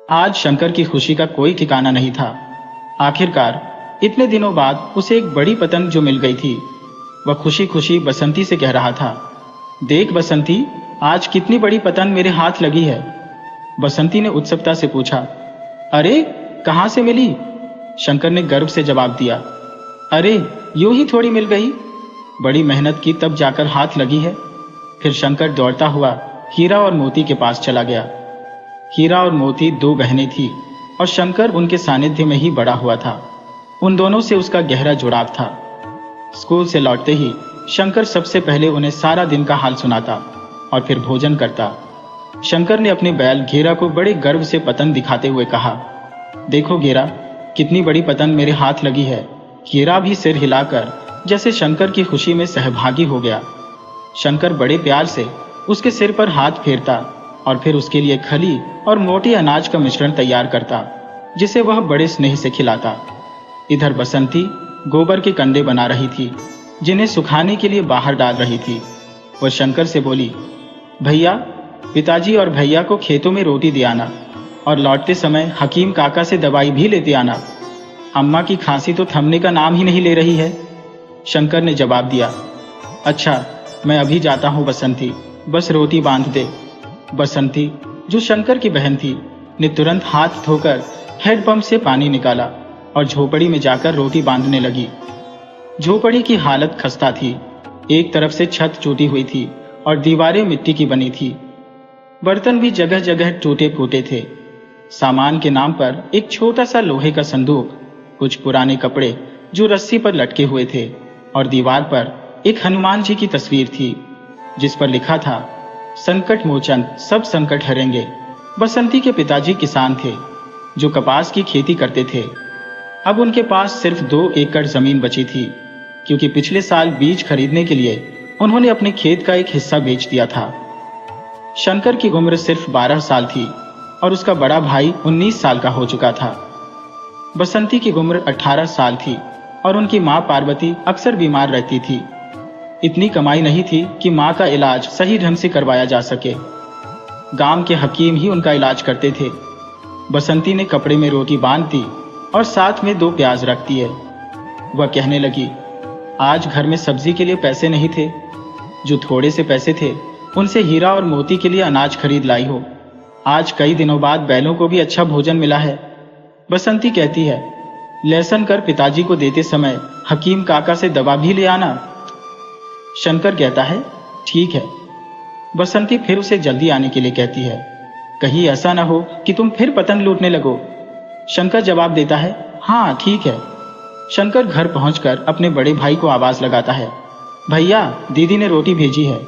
आज शंकर की खुशी का कोई ठिकाना नहीं था। आखिरकार इतने दिनों बाद उसे एक बड़ी पतंग जो मिल गई थी। वह खुशी खुशी बसंती से कह रहा था, देख बसंती, आज कितनी बड़ी पतंग मेरे हाथ लगी है। बसंती ने उत्सुकता से पूछा, अरे कहाँ से मिली? शंकर ने गर्व से जवाब दिया, अरे यूं ही थोड़ी मिल गई, बड़ी मेहनत की तब जाकर हाथ लगी है। फिर शंकर दौड़ता हुआ हीरा और मोती के पास चला गया। हीरा और मोती दो बहनें थी और शंकर उनके सानिध्य में ही बड़ा हुआ था। उन दोनों से उसका गहरा जुड़ाव था। स्कूल से लौटते ही शंकर सबसे पहले उन्हें सारा दिन का हाल सुनाता और फिर भोजन करता। शंकर ने अपने बैल घेरा को बड़े गर्व से पतंग दिखाते हुए कहा, देखो घेरा, कितनी बड़ी पतंग मेरे हाथ लगी है। घेरा भी सिर हिलाकर जैसे शंकर की खुशी में सहभागी हो गया। शंकर बड़े प्यार से उसके सिर पर हाथ फेरता और फिर उसके लिए खली और मोटे अनाज का मिश्रण तैयार करता, जिसे वह बड़े स्नेह से खिलाता। इधर बसंती गोबर के कंडे बना रही थी, जिन्हें सुखाने के लिए बाहर डाल रही थी। वह शंकर से बोली, भैया, पिताजी और भैया को खेतों में रोटी दे आना और लौटते समय हकीम काका से दवाई भी लेते आना। अम्मा की खांसी तो थमने का नाम ही नहीं ले रही है। शंकर ने जवाब दिया, अच्छा, मैं अभी जाता हूँ बसंती, बस रोटी बांध दे। बसंती, जो शंकर की बहन थी, ने तुरंत हाथ धोकर हैंडपंप से पानी निकाला और झोपड़ी में जाकर रोटी बांधने लगी। झोपड़ी की हालत खस्ता थी। एक तरफ से छत टूटी हुई थी और दीवारें मिट्टी की बनी थी। बर्तन भी जगह जगह टूटे फूटे थे। सामान के नाम पर एक छोटा सा लोहे का संदूक, कुछ पुराने कपड़े जो रस्सी पर लटके हुए थे और दीवार पर एक हनुमान जी की तस्वीर थी, जिस पर लिखा था, संकट मोचन, सब संकट हरेंगे। बसंती के पिताजी किसान थे जो कपास की खेती करते थे। अब उनके पास सिर्फ 2 एकड़ जमीन बची थी, क्योंकि पिछले साल बीज खरीदने के लिए उन्होंने अपने खेत का एक हिस्सा बेच दिया था। शंकर की उम्र सिर्फ 12 साल थी और उसका बड़ा भाई 19 साल का हो चुका था। बसंती की उम्र 18 साल थी और उनकी मां पार्वती अक्सर बीमार रहती थी। इतनी कमाई नहीं थी कि मां का इलाज सही ढंग से करवाया जा सके। गांव के हकीम ही उनका इलाज करते थे। बसंती ने कपड़े में रोटी बांध दी और साथ में 2 प्याज रख दिए। वह कहने लगी, आज घर में सब्जी के लिए पैसे नहीं थे। जो थोड़े से पैसे थे उनसे हीरा और मोती के लिए अनाज खरीद लाई हो। आज कई दिनों बाद बैलों को भी अच्छा भोजन मिला है। बसंती कहती है, लहसुन कर पिताजी को देते समय हकीम काका से दवा भी ले आना। शंकर कहता है, ठीक है। बसंती फिर उसे जल्दी आने के लिए कहती है, कहीं ऐसा ना हो कि तुम फिर पतंग लूटने लगो। शंकर जवाब देता है, हाँ ठीक है। शंकर घर पहुंचकर अपने बड़े भाई को आवाज लगाता है, भैया, दीदी ने रोटी भेजी है।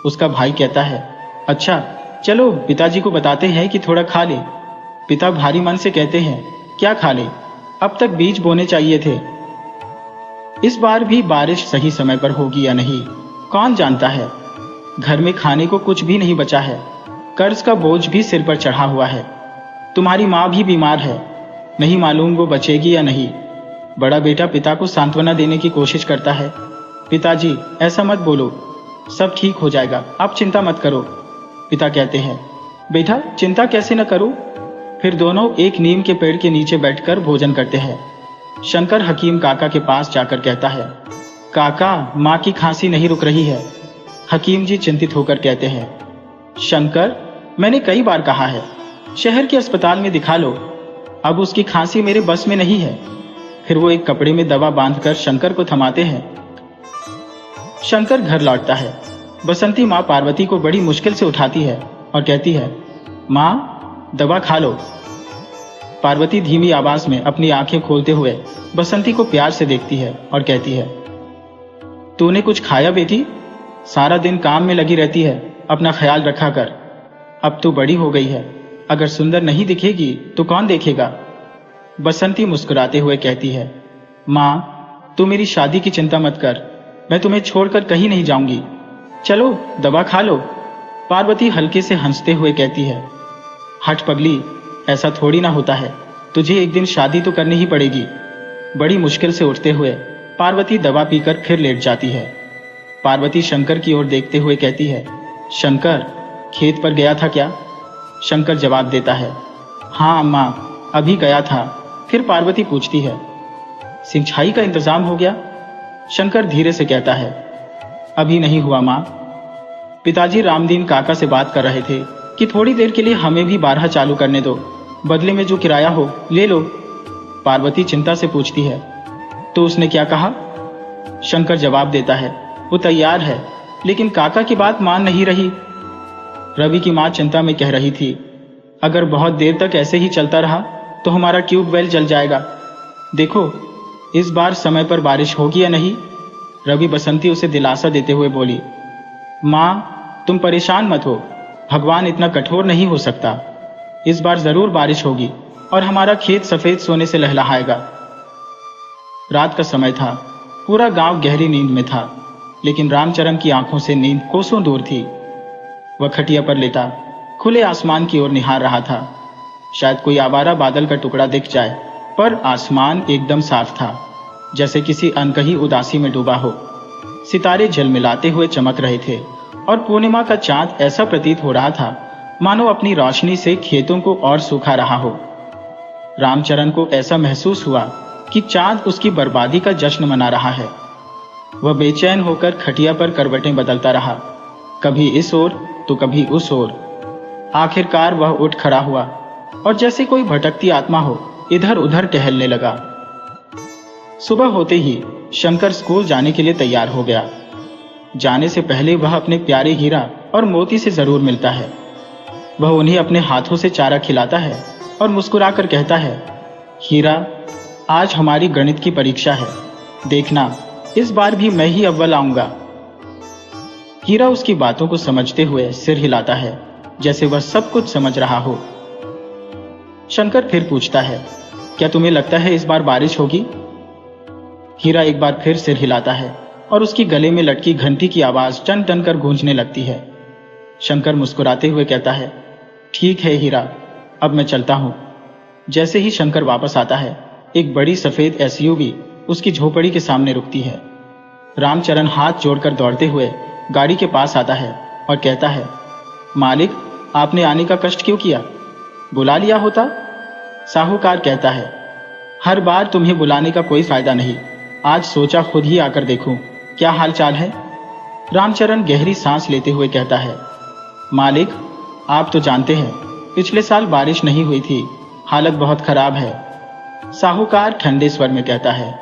उसका भाई कहता है, अच्छा चलो पिताजी को बताते हैं कि थोड़ा खा ले। पिता भारी मन से कहते हैं, क्या खा ले, अब तक बीज बोने चाहिए थे। इस बार भी बारिश सही समय पर होगी या नहीं, कौन जानता है। घर में खाने को कुछ भी नहीं बचा है। कर्ज का बोझ भी सिर पर चढ़ा हुआ है। तुम्हारी माँ भी बीमार है, नहीं मालूम वो बचेगी या नहीं। बड़ा बेटा पिता को सांत्वना देने की कोशिश करता है, पिताजी ऐसा मत बोलो, सब ठीक हो जाएगा, आप चिंता मत करो। पिता कहते हैं, बेटा चिंता कैसे न करो। फिर दोनों एक नीम के पेड़ के नीचे बैठकर भोजन करते हैं। शंकर हकीम काका के पास जाकर कहता है, काका, माँ की खांसी नहीं रुक रही है। हकीम जी चिंतित होकर कहते हैं, शंकर, मैंने कई बार कहा है, शहर के अस्पताल में दिखा लो, अब उसकी खांसी मेरे बस में नहीं है। फिर वो एक कपड़े में दवा बांधकर शंकर को थमाते हैं। शंकर घर लौटता है। बसंती माँ पार्वती को बड़ी मुश्किल से उठाती है और कहती है, माँ दवा खा लो। पार्वती धीमी आवाज में अपनी आंखें खोलते हुए बसंती को प्यार से देखती है और कहती है, तूने कुछ खाया बेटी? सारा दिन काम में लगी रहती है, अपना ख्याल रखा कर। अब तू बड़ी हो गई है, अगर सुंदर नहीं दिखेगी तो कौन देखेगा। बसंती मुस्कुराते हुए कहती है, माँ तू मेरी शादी की चिंता मत कर, मैं तुम्हें छोड़कर कहीं नहीं जाऊंगी, चलो दवा खा लो। पार्वती हल्के से हंसते हुए कहती है, हट पगली, ऐसा थोड़ी ना होता है, तुझे एक दिन शादी तो करनी ही पड़ेगी। बड़ी मुश्किल से उठते हुए पार्वती दवा पीकर फिर लेट जाती है। पार्वती शंकर की ओर देखते हुए कहती है, शंकर खेत पर गया था क्या? शंकर जवाब देता है, हाँ अम्मा, अभी गया था। फिर पार्वती पूछती है, सिंचाई का इंतजाम हो गया? शंकर धीरे से कहता है, अभी नहीं हुआ माँ। पिताजी रामदीन काका से बात कर रहे थे कि थोड़ी देर के लिए हमें भी बारह चालू करने दो, बदले में जो किराया हो ले लो। पार्वती चिंता से पूछती है, तो उसने क्या कहा? शंकर जवाब देता है, वो तैयार है, लेकिन काका की बात मान नहीं रही। रवि की मां चिंता में कह रही थी, अगर बहुत देर तक ऐसे ही चलता रहा तो हमारा ट्यूबवेल जल जाएगा। देखो इस बार समय पर बारिश होगी या नहीं? रवि बसंती उसे दिलासा देते हुए बोली, मां तुम परेशान मत हो, भगवान इतना कठोर नहीं हो सकता। इस बार जरूर बारिश होगी और हमारा खेत सफेद सोने से लहलहाएगा। रात का समय था, पूरा गांव गहरी नींद में था, लेकिन रामचरण की आंखों से नींद कोसों दूर थी। वह खटिया पर लेटा खुले आसमान की ओर निहार रहा था। शायद कोई आवारा बादल का टुकड़ा दिख जाए, पर आसमान एकदम साफ था, जैसे किसी अनकही उदासी में डूबा हो। सितारे झलमिलाते हुए चमक रहे थे और पूर्णिमा का चांद ऐसा प्रतीत हो रहा था मानो अपनी रोशनी से खेतों को और सुखा रहा हो। रामचरण को ऐसा महसूस हुआ कि चांद उसकी बर्बादी का जश्न मना रहा है। वह बेचैन होकर खटिया पर करवटें बदलता रहा, कभी इस ओर तो कभी उस ओर। आखिरकार वह उठ खड़ा हुआ और जैसे कोई भटकती आत्मा हो इधर उधर टहलने लगा। सुबह होते ही शंकर स्कूल जाने के लिए तैयार हो गया। जाने से पहले वह अपने प्यारे हीरा और मोती से जरूर मिलता है। वह उन्हें अपने हाथों से चारा खिलाता है और मुस्कुराकर कहता है, हीरा आज हमारी गणित की परीक्षा है, देखना इस बार भी मैं ही अव्वल आऊंगा। हीरा उसकी बातों को समझते हुए सिर हिलाता है, जैसे वह सब कुछ समझ रहा हो। शंकर फिर पूछता है, क्या तुम्हें लगता है इस बार बारिश होगी? हीरा एक बार फिर सिर हिलाता है और उसकी गले में लटकी घंटी की आवाज टन टन कर गूंजने लगती है। शंकर मुस्कुराते हुए कहता है, ठीक है हीरा, अब मैं चलता हूं। जैसे ही शंकर वापस आता है, एक बड़ी सफेद एसयूवी उसकी झोपड़ी के सामने रुकती है। रामचरण हाथ जोड़कर दौड़ते हुए गाड़ी के पास आता है और कहता है, मालिक आपने आने का कष्ट क्यों किया? बुला लिया होता। साहूकार कहता है, हर बार तुम्हें बुलाने का कोई फायदा नहीं, आज सोचा खुद ही आकर देखूं क्या हाल चाल है। रामचरण गहरी सांस लेते हुए कहता है, मालिक आप तो जानते हैं पिछले साल बारिश नहीं हुई थी, हालत बहुत खराब है। साहूकार ठंडे स्वर में कहता है,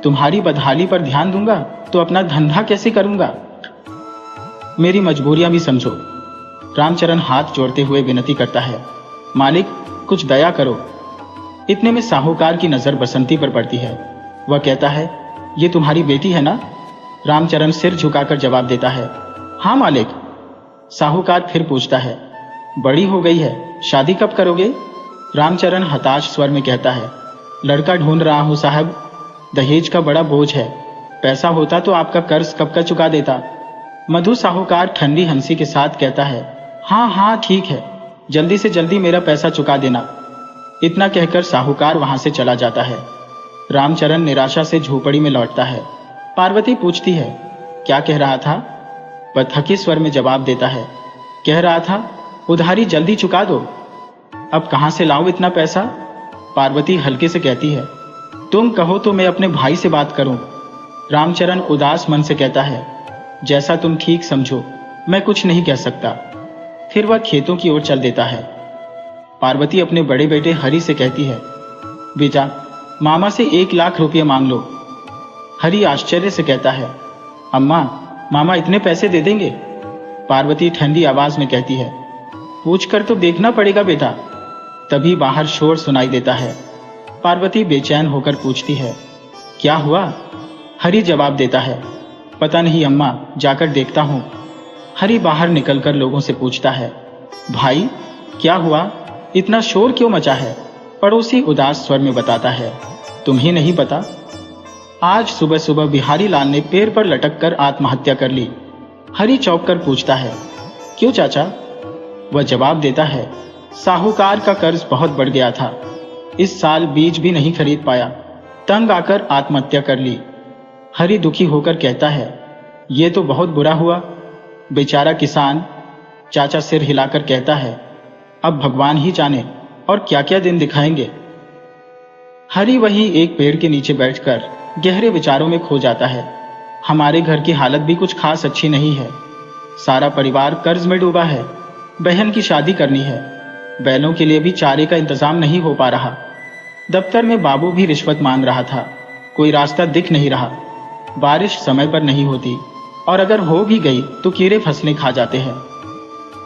तुम्हारी बदहाली पर ध्यान दूंगा तो अपना धंधा कैसे करूंगा? मेरी मजबूरियां भी समझो। रामचरण हाथ जोड़ते हुए विनती करता है, मालिक कुछ दया करो। इतने में साहूकार की नजर बसंती पर पड़ती है। वह कहता है, ये तुम्हारी बेटी है ना? रामचरण सिर झुकाकर जवाब देता है, हाँ मालिक। साहूकार फिर पूछता है, बड़ी हो गई है, शादी कब करोगे? रामचरण हताश स्वर में कहता है, लड़का ढूंढ रहा हूं साहब, दहेज का बड़ा बोझ है, पैसा होता तो आपका कर्ज कब का चुका देता। मधु साहूकार ठंडी हंसी के साथ कहता है, हाँ हाँ ठीक है, जल्दी से जल्दी मेरा पैसा चुका देना। इतना कहकर साहूकार वहां से चला जाता है। रामचरण निराशा से झोपड़ी में लौटता है। पार्वती पूछती है, क्या कह रहा था? वह थके स्वर में जवाब देता है, कह रहा था उधारी जल्दी चुका दो। अब कहां से लाऊं इतना पैसा? पार्वती हल्के से कहती है, तुम कहो तो मैं अपने भाई से बात करूं। रामचरण उदास मन से कहता है, जैसा तुम ठीक समझो, मैं कुछ नहीं कह सकता। फिर वह खेतों की ओर चल देता है। पार्वती अपने बड़े बेटे हरि से कहती है, बेटा मामा से 1 लाख रुपये मांग लो। हरि आश्चर्य से कहता है, अम्मा मामा इतने पैसे दे देंगे? पार्वती ठंडी आवाज में कहती है, पूछकर तो देखना पड़ेगा बेटा। तभी बाहर शोर सुनाई देता है। पार्वती बेचैन होकर पूछती है, क्या हुआ? हरि जवाब देता है, पता नहीं अम्मा, जाकर देखता हूं। हरि बाहर निकलकर लोगों से पूछता है, भाई क्या हुआ, इतना शोर क्यों मचा है? पड़ोसी उदास स्वर में बताता है, तुम्हें नहीं पता? आज सुबह सुबह बिहारी लाल ने पेड़ पर लटक कर आत्महत्या कर ली। हरि चौंक कर पूछता है, क्यों चाचा? वह जवाब देता है, साहूकार का कर्ज बहुत बढ़ गया था, इस साल बीज भी नहीं खरीद पाया, तंग आकर आत्महत्या कर ली। हरि दुखी होकर कहता है, ये तो बहुत बुरा हुआ, बेचारा किसान। चाचा सिर हिलाकर कहता है, अब भगवान ही जाने, और क्या क्या दिन दिखाएंगे। हरी वहीं एक पेड़ के नीचे बैठकर गहरे विचारों में खो जाता है। हमारे घर की हालत भी कुछ खास अच्छी नहीं है। सारा परिवार कर्ज में डूबा है। बहन की शादी करनी है। बैलों के लिए भी चारे का इंतजाम नहीं हो पा रहा। दफ्तर में बाबू भी रिश्वत मांग रहा था। कोई रास्ता दिख नहीं रहा। बारिश समय पर नहीं होती और अगर हो भी गई तो कीड़े फसलें खा जाते हैं।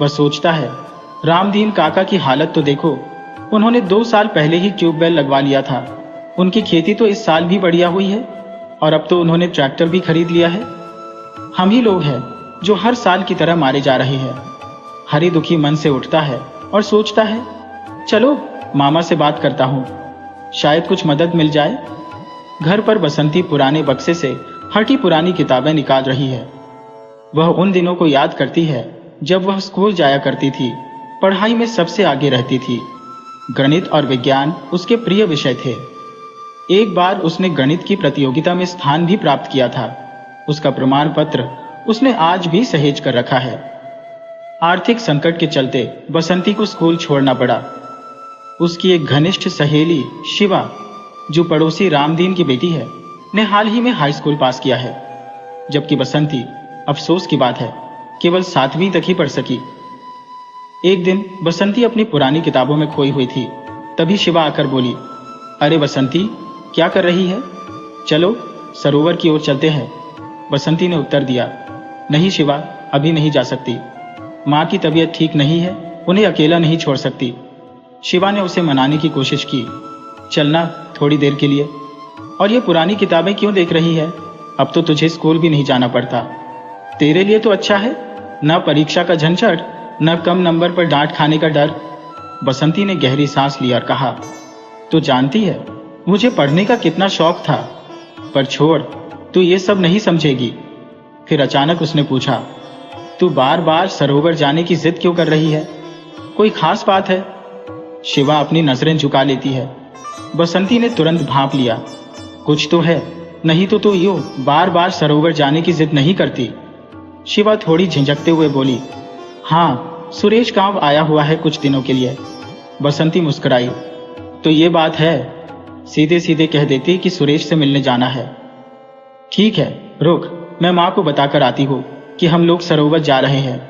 वह सोचता है, रामदीन काका की हालत तो देखो। उन्होंने 2 साल पहले ही ट्यूबवेल लगवा लिया था। उनकी खेती तो इस साल भी बढ़िया हुई है और अब तो उन्होंने ट्रैक्टर भी खरीद लिया है। हम ही लोग हैं जो हर साल की तरह मारे जा रहे हैं। हरी दुखी मन से उठता है और सोचता है, चलो मामा से बात करता हूँ, शायद कुछ मदद मिल जाए। घर पर बसंती पुराने बक्से से हटी पुरानी किताबें निकाल रही है। वह उन दिनों को याद करती है जब वह स्कूल जाया करती थी। पढ़ाई में सबसे आगे रहती थी। गणित और विज्ञान उसके प्रिय विषय थे। एक बार उसने गणित की प्रतियोगिता में स्थान भी प्राप्त किया था। उसका प्रमाण पत्र उसने आज भी सहेज कर रखा है। आर्थिक संकट के चलते बसंती को स्कूल छोड़ना पड़ा। उसकी एक घनिष्ठ सहेली शिवा, जो पड़ोसी रामदीन की बेटी है, ने हाल ही में हाई स्कूल पास किया है, जबकि बसंती, अफसोस की बात है, केवल 7वीं तक ही पढ़ सकी। एक दिन बसंती अपनी पुरानी किताबों में खोई हुई थी। तभी शिवा आकर बोली, अरे बसंती, क्या कर रही है? चलो सरोवर की ओर चलते हैं। बसंती ने उत्तर दिया, नहीं शिवा, अभी नहीं जा सकती। माँ की तबीयत ठीक नहीं है, उन्हें अकेला नहीं छोड़ सकती। शिवा ने उसे मनाने की कोशिश की, चलना थोड़ी देर के लिए। और ये पुरानी किताबें क्यों देख रही है? अब तो तुझे स्कूल भी नहीं जाना पड़ता। तेरे लिए तो अच्छा है, न परीक्षा का झंझट, न कम नंबर पर डांट खाने का डर। बसंती ने गहरी सांस ली और कहा, तू जानती है मुझे पढ़ने का कितना शौक था, पर छोड़, तू ये सब नहीं समझेगी। फिर अचानक उसने पूछा, तू बार बार सरोवर जाने की जिद क्यों कर रही है? कोई खास बात है? शिवा अपनी नजरें झुका लेती है। बसंती ने तुरंत भांप लिया, कुछ तो है, नहीं तो तू यूं बार बार सरोवर जाने की जिद नहीं करती। शिवा थोड़ी झिझकते हुए बोली, हाँ, सुरेश गांव आया हुआ है कुछ दिनों के लिए। बसंती मुस्कुराई, तो ये बात है, सीधे सीधे कह देती कि सुरेश से मिलने जाना है। ठीक है, रुक, मैं माँ को बताकर आती हूँ कि हम लोग सरोवर जा रहे हैं।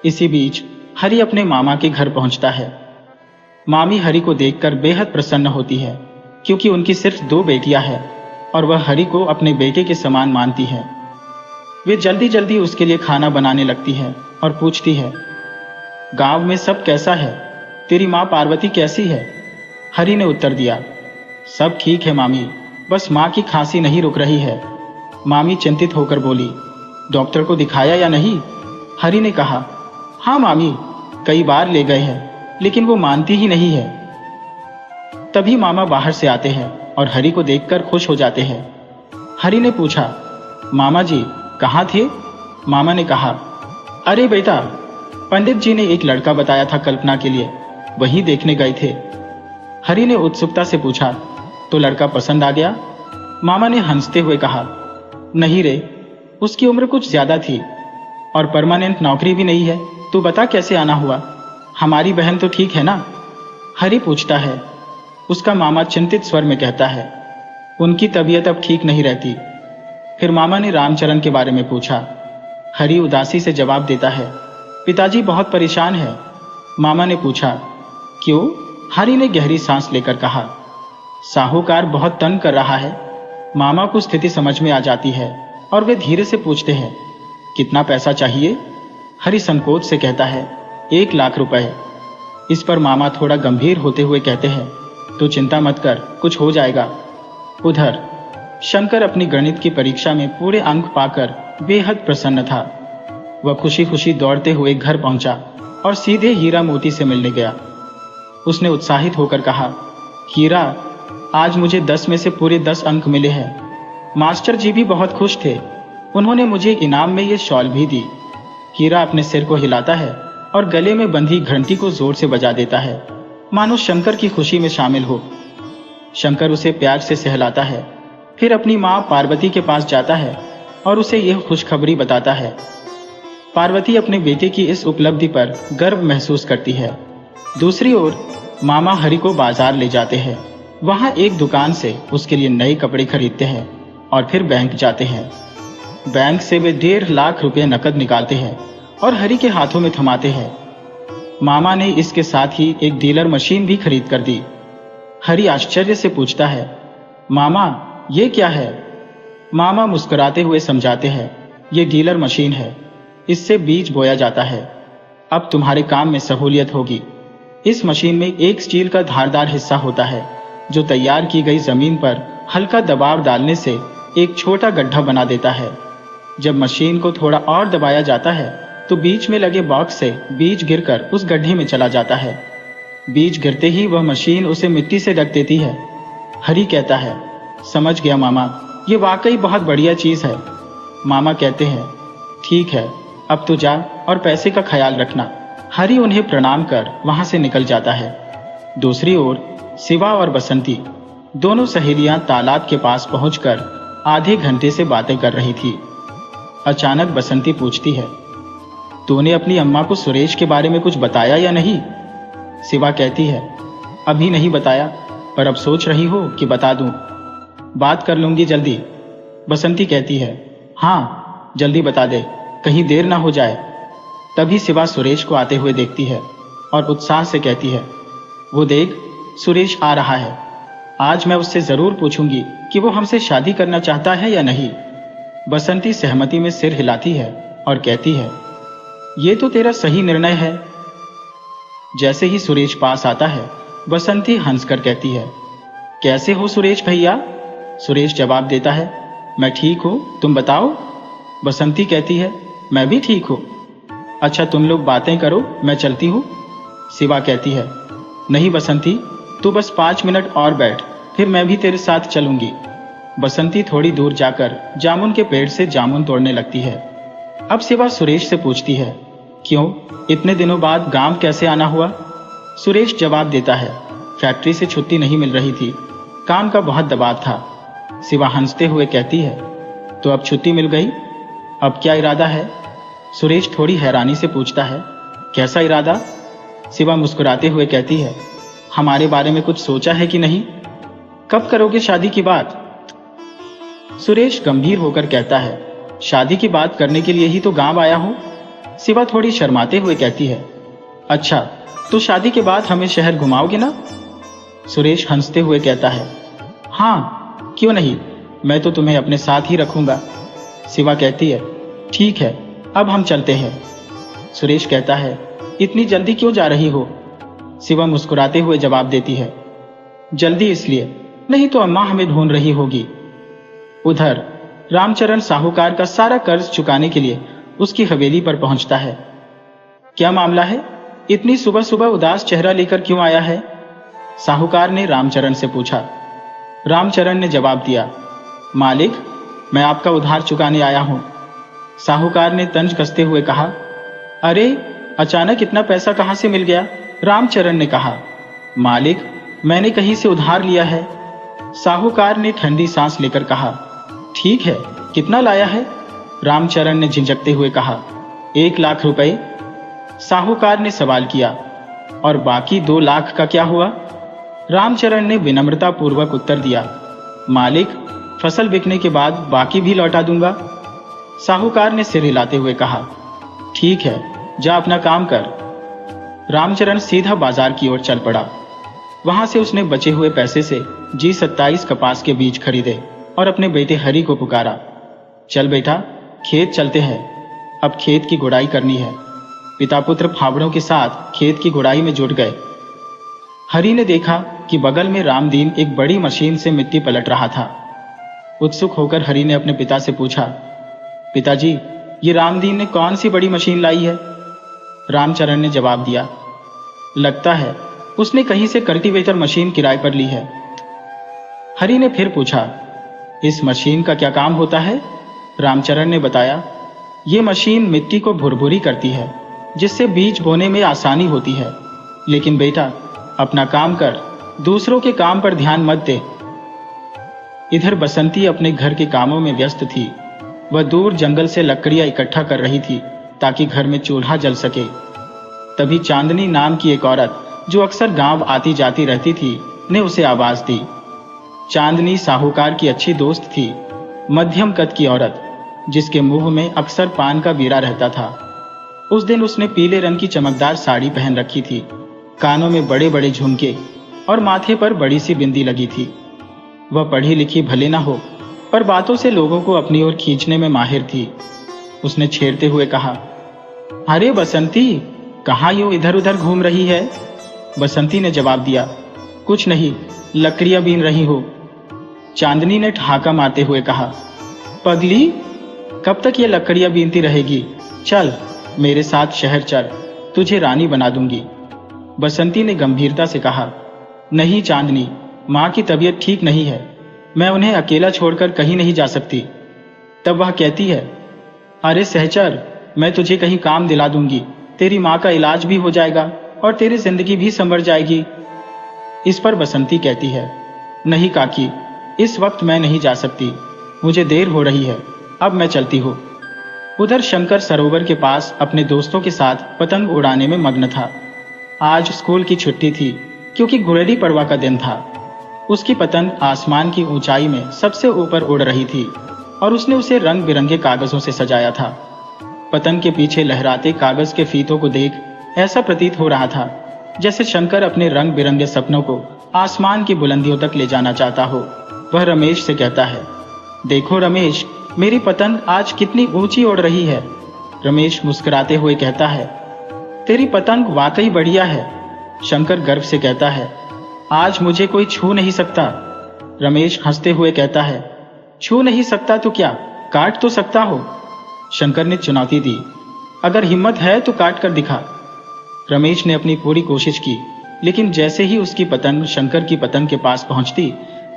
इसी बीच हरी अपने मामा के घर पहुंचता है। मामी हरी को देखकर बेहद प्रसन्न होती है, क्योंकि उनकी सिर्फ 2 बेटियां हैं और वह हरी को अपने बेटे के समान मानती है। वे जल्दी जल्दी उसके लिए खाना बनाने लगती है और पूछती है, गांव में सब कैसा है? तेरी माँ पार्वती कैसी है? हरी ने उत्तर दिया, सब ठीक है मामी, बस माँ की खांसी नहीं रुक रही है। मामी चिंतित होकर बोली, डॉक्टर को दिखाया या नहीं? हरी ने कहा, हाँ मामी, कई बार ले गए हैं, लेकिन वो मानती ही नहीं है। तभी मामा बाहर से आते हैं और हरी को देखकर खुश हो जाते हैं। हरी ने पूछा, मामा जी कहाँ थे? मामा ने कहा, अरे बेटा, पंडित जी ने एक लड़का बताया था कल्पना के लिए, वही देखने गए थे। हरी ने उत्सुकता से पूछा, तो लड़का पसंद आ गया? मामा ने हंसते हुए कहा, नहीं रे, उसकी उम्र कुछ ज्यादा थी और परमानेंट नौकरी भी नहीं है। तू बता कैसे आना हुआ? हमारी बहन तो ठीक है ना? हरी पूछता है। उसका मामा चिंतित स्वर में कहता है, उनकी तबीयत अब ठीक नहीं रहती। फिर मामा ने रामचरण के बारे में पूछा। हरी उदासी से जवाब देता है, पिताजी बहुत परेशान है। मामा ने पूछा, क्यों? हरी ने गहरी सांस लेकर कहा, साहूकार बहुत तंग कर रहा है। मामा को स्थिति समझ में आ जाती है और वे धीरे से पूछते हैं, कितना पैसा चाहिए? हरी संकोच से कहता है, 1 लाख रुपए। इस पर मामा थोड़ा गंभीर होते हुए कहते हैं, तो चिंता मत कर, कुछ हो जाएगा। उधर शंकर अपनी गणित की परीक्षा में पूरे अंक पाकर बेहद प्रसन्न था। वह खुशी खुशी दौड़ते हुए घर पहुंचा और सीधे हीरा मोती से मिलने गया। उसने उत्साहित होकर कहा, हीरा, आज मुझे 10 में से पूरे 10 अंक मिले हैं। मास्टर जी भी बहुत खुश थे। उन्होंने मुझे इनाम में ये शॉल भी दी। हीरा अपने सिर को हिलाता है और गले में बंधी घंटी को जोर से बजा देता है, मानो शंकर की खुशी में शामिल हो। शंकर उसे प्यार से सहलाता है, फिर अपनी माँ पार्वती के पास जाता है और उसे यह खुशखबरी बताता है। पार्वती अपने बेटे की इस उपलब्धि पर गर्व महसूस करती है। दूसरी ओर मामा हरि को बाजार ले जाते हैं। वहां एक दुकान से उसके लिए नए कपड़े खरीदते हैं और फिर बैंक जाते हैं। बैंक से वे 1.5 लाख रुपए नकद निकालते हैं और हरि के हाथों में थमाते हैं। मामा ने इसके साथ ही एक डीलर मशीन भी खरीद कर दी। हरि आश्चर्य से पूछता है, मामा ये क्या है? मामा मुस्कुराते हुए समझाते हैं, ये डीलर मशीन है, इससे बीज बोया जाता है। अब तुम्हारे काम में सहूलियत होगी। इस मशीन में एक स्टील का धारदार हिस्सा होता है जो तैयार की गई जमीन पर हल्का दबाव डालने से एक छोटा गड्ढा बना देता है। जब मशीन को थोड़ा और दबाया जाता है तो बीच में लगे बॉक्स से बीज गिरकर उस गड्ढे में चला जाता है। बीज गिरते ही वह मशीन उसे मिट्टी से ढक देती है। हरि कहता है, समझ गया मामा, ये वाकई बहुत बढ़िया चीज है। मामा कहते हैं, ठीक है, अब तो जा और पैसे का ख्याल रखना। हरि उन्हें प्रणाम कर वहां से निकल जाता है। दूसरी ओर शिवा और बसंती दोनों सहेलियां तालाब के पास पहुंचकर आधे घंटे से बातें कर रही थी। अचानक बसंती पूछती है, तूने अपनी अम्मा को सुरेश के बारे में कुछ बताया या नहीं? शिवा कहती है, अभी नहीं बताया, पर अब सोच रही हो कि बता दूं। बात कर लूंगी जल्दी। बसंती कहती है, हाँ जल्दी बता दे, कहीं देर ना हो जाए। तभी शिवा सुरेश को आते हुए देखती है और उत्साह से कहती है, वो देख, सुरेश आ रहा है। आज मैं उससे जरूर पूछूंगी कि वो हमसे शादी करना चाहता है या नहीं। बसंती सहमति में सिर हिलाती है और कहती है, ये तो तेरा सही निर्णय है। जैसे ही सुरेश पास आता है, बसंती हंसकर कहती है, कैसे हो सुरेश भैया? सुरेश जवाब देता है, मैं ठीक हूं, तुम बताओ। बसंती कहती है, मैं भी ठीक हूं। अच्छा तुम लोग बातें करो, मैं चलती हूं। शिवा कहती है, नहीं बसंती, तू बस 5 मिनट और बैठ, फिर मैं भी तेरे साथ चलूंगी। बसंती थोड़ी दूर जाकर जामुन के पेड़ से जामुन तोड़ने लगती है। अब शिवा सुरेश से पूछती है, क्यों, इतने दिनों बाद गांव कैसे आना हुआ? सुरेश जवाब देता है, फैक्ट्री से छुट्टी नहीं मिल रही थी, काम का बहुत दबाव था। शिवा हंसते हुए कहती है, तो अब छुट्टी मिल गई, अब क्या इरादा है? सुरेश थोड़ी हैरानी से पूछता है, कैसा इरादा? शिवा मुस्कुराते हुए कहती है, हमारे बारे में कुछ सोचा है कि नहीं? कब करोगे शादी की बात? सुरेश गंभीर होकर कहता है, शादी की बात करने के लिए ही तो गांव आया हूं। शिवा थोड़ी शर्माते हुए कहती है, अच्छा तो शादी के बाद हमें शहर घुमाओगे ना? सुरेश हंसते हुए कहता है, हाँ क्यों नहीं, मैं तो तुम्हें अपने साथ ही रखूंगा। शिवा कहती है, ठीक है, अब हम चलते हैं। सुरेश कहता है, इतनी जल्दी क्यों जा रही हो? शिवा मुस्कुराते हुए जवाब देती है, जल्दी इसलिए, नहीं तो अम्मा हमें ढूंढ रही होगी। उधर रामचरण साहूकार का सारा कर्ज चुकाने के लिए उसकी हवेली पर पहुंचता है। क्या मामला है, इतनी सुबह सुबह उदास चेहरा लेकर क्यों आया है? साहूकार ने रामचरण से पूछा। रामचरण ने जवाब दिया, मालिक, मैं आपका उधार चुकाने आया हूं। साहूकार ने तंज कसते हुए कहा, अरे अचानक इतना पैसा कहां से मिल गया? रामचरण ने कहा, मालिक, मैंने कहीं से उधार लिया है। साहूकार ने ठंडी सांस लेकर कहा, ठीक है, कितना लाया है? रामचरण ने झिझकते हुए कहा, 1 लाख रुपए। साहूकार ने सवाल किया, और बाकी 2 लाख का क्या हुआ? रामचरण ने विनम्रता पूर्वक उत्तर दिया, मालिक, फसल बिकने के बाद बाकी भी लौटा दूंगा। साहूकार ने सिर हिलाते हुए कहा, ठीक है, जा अपना काम कर। रामचरण सीधा बाजार की ओर चल पड़ा। वहां से उसने बचे हुए पैसे से G27 कपास के बीज खरीदे और अपने बेटे हरि को पुकारा, चल बेटा, खेत चलते हैं, अब खेत की गुड़ाई करनी है। पिता पुत्र फावड़ों के साथ खेत की गुड़ाई में जुट गए। हरि ने देखा कि बगल में रामदीन एक बड़ी मशीन से मिट्टी पलट रहा था। उत्सुक होकर हरि ने अपने पिता से पूछा, पिताजी, ये रामदीन ने कौन सी बड़ी मशीन लाई है? रामचरण ने जवाब दिया, लगता है उसने कहीं से कल्टीवेटर मशीन किराए पर ली है। हरि ने फिर पूछा, इस मशीन का क्या काम होता है? रामचरण ने बताया, ये मशीन मिट्टी को भुरभुरी करती है, जिससे बीज बोने में आसानी होती है। लेकिन बेटा, अपना काम कर, दूसरों के काम पर ध्यान मत दे। इधर बसंती अपने घर के कामों में व्यस्त थी। वह दूर जंगल से लकड़ियां इकट्ठा कर रही थी ताकि घर में चूल्हा जल सके। तभी चांदनी नाम की एक औरत जो अक्सर गांव आती जाती रहती थी, ने उसे आवाज दी। चांदनी साहूकार की अच्छी दोस्त थी, मध्यम कद की औरत, जिसके मुंह में अक्सर पान का बीड़ा रहता था। उस दिन उसने पीले रंग की चमकदार साड़ी पहन रखी थी, कानों में बड़े बड़े झुमके और माथे पर बड़ी सी बिंदी लगी थी। वह पढ़ी लिखी भले ना हो, पर बातों से लोगों को अपनी ओर खींचने में माहिर थी। उसने छेड़ते हुए कहा, अरे बसंती, कहाँ यूं इधर उधर घूम रही है? बसंती ने जवाब दिया, कुछ नहीं, लकड़ियां बीन रही हो। चांदनी ने ठहाका मारते हुए कहा, पगली, कब तक ये लकड़ियां बीनती रहेगी? चल मेरे साथ शहर चल, तुझे रानी बना दूंगी। बसंती ने गंभीरता से कहा, नहीं चांदनी, माँ की तबीयत ठीक नहीं है, मैं उन्हें अकेला छोड़कर कहीं नहीं जा सकती। तब वह कहती है, अरे सहचर, मैं तुझे कहीं काम दिला दूंगी, तेरी माँ का इलाज भी हो जाएगा और तेरी जिंदगी भी संवर जाएगी। इस पर बसंती कहती है, नहीं काकी, इस वक्त मैं नहीं जा सकती, मुझे देर हो रही है, अब मैं चलती हूँ। उधर शंकर सरोवर के पास अपने दोस्तों के साथ पतंग उड़ाने में मग्न था। आज स्कूल की छुट्टी थी, क्योंकि गुड़ेरी पड़वा का दिन था। उसकी पतंग आसमान की ऊंचाई में सबसे ऊपर उड़ रही थी और उसने उसे रंग बिरंगे कागजों से सजाया था। पतंग के पीछे लहराते कागज के फीतों को देख ऐसा प्रतीत हो रहा था जैसे शंकर अपने रंग बिरंगे सपनों को आसमान की बुलंदियों तक ले जाना चाहता हो। वह रमेश से कहता है, देखो रमेश, मेरी पतंग आज कितनी ऊंची उड़ रही है। रमेश मुस्कुराते हुए कहता है, तेरी पतंग वाकई बढ़िया है। शंकर गर्व से कहता है, आज मुझे कोई छू नहीं सकता। रमेश हंसते हुए कहता है, छू नहीं सकता तो क्या, काट तो सकता हो। शंकर ने चुनौती दी, अगर हिम्मत है तो काट कर दिखा। रमेश ने अपनी पूरी कोशिश की, लेकिन जैसे ही उसकी पतंग शंकर की पतंग के पास पहुंचती,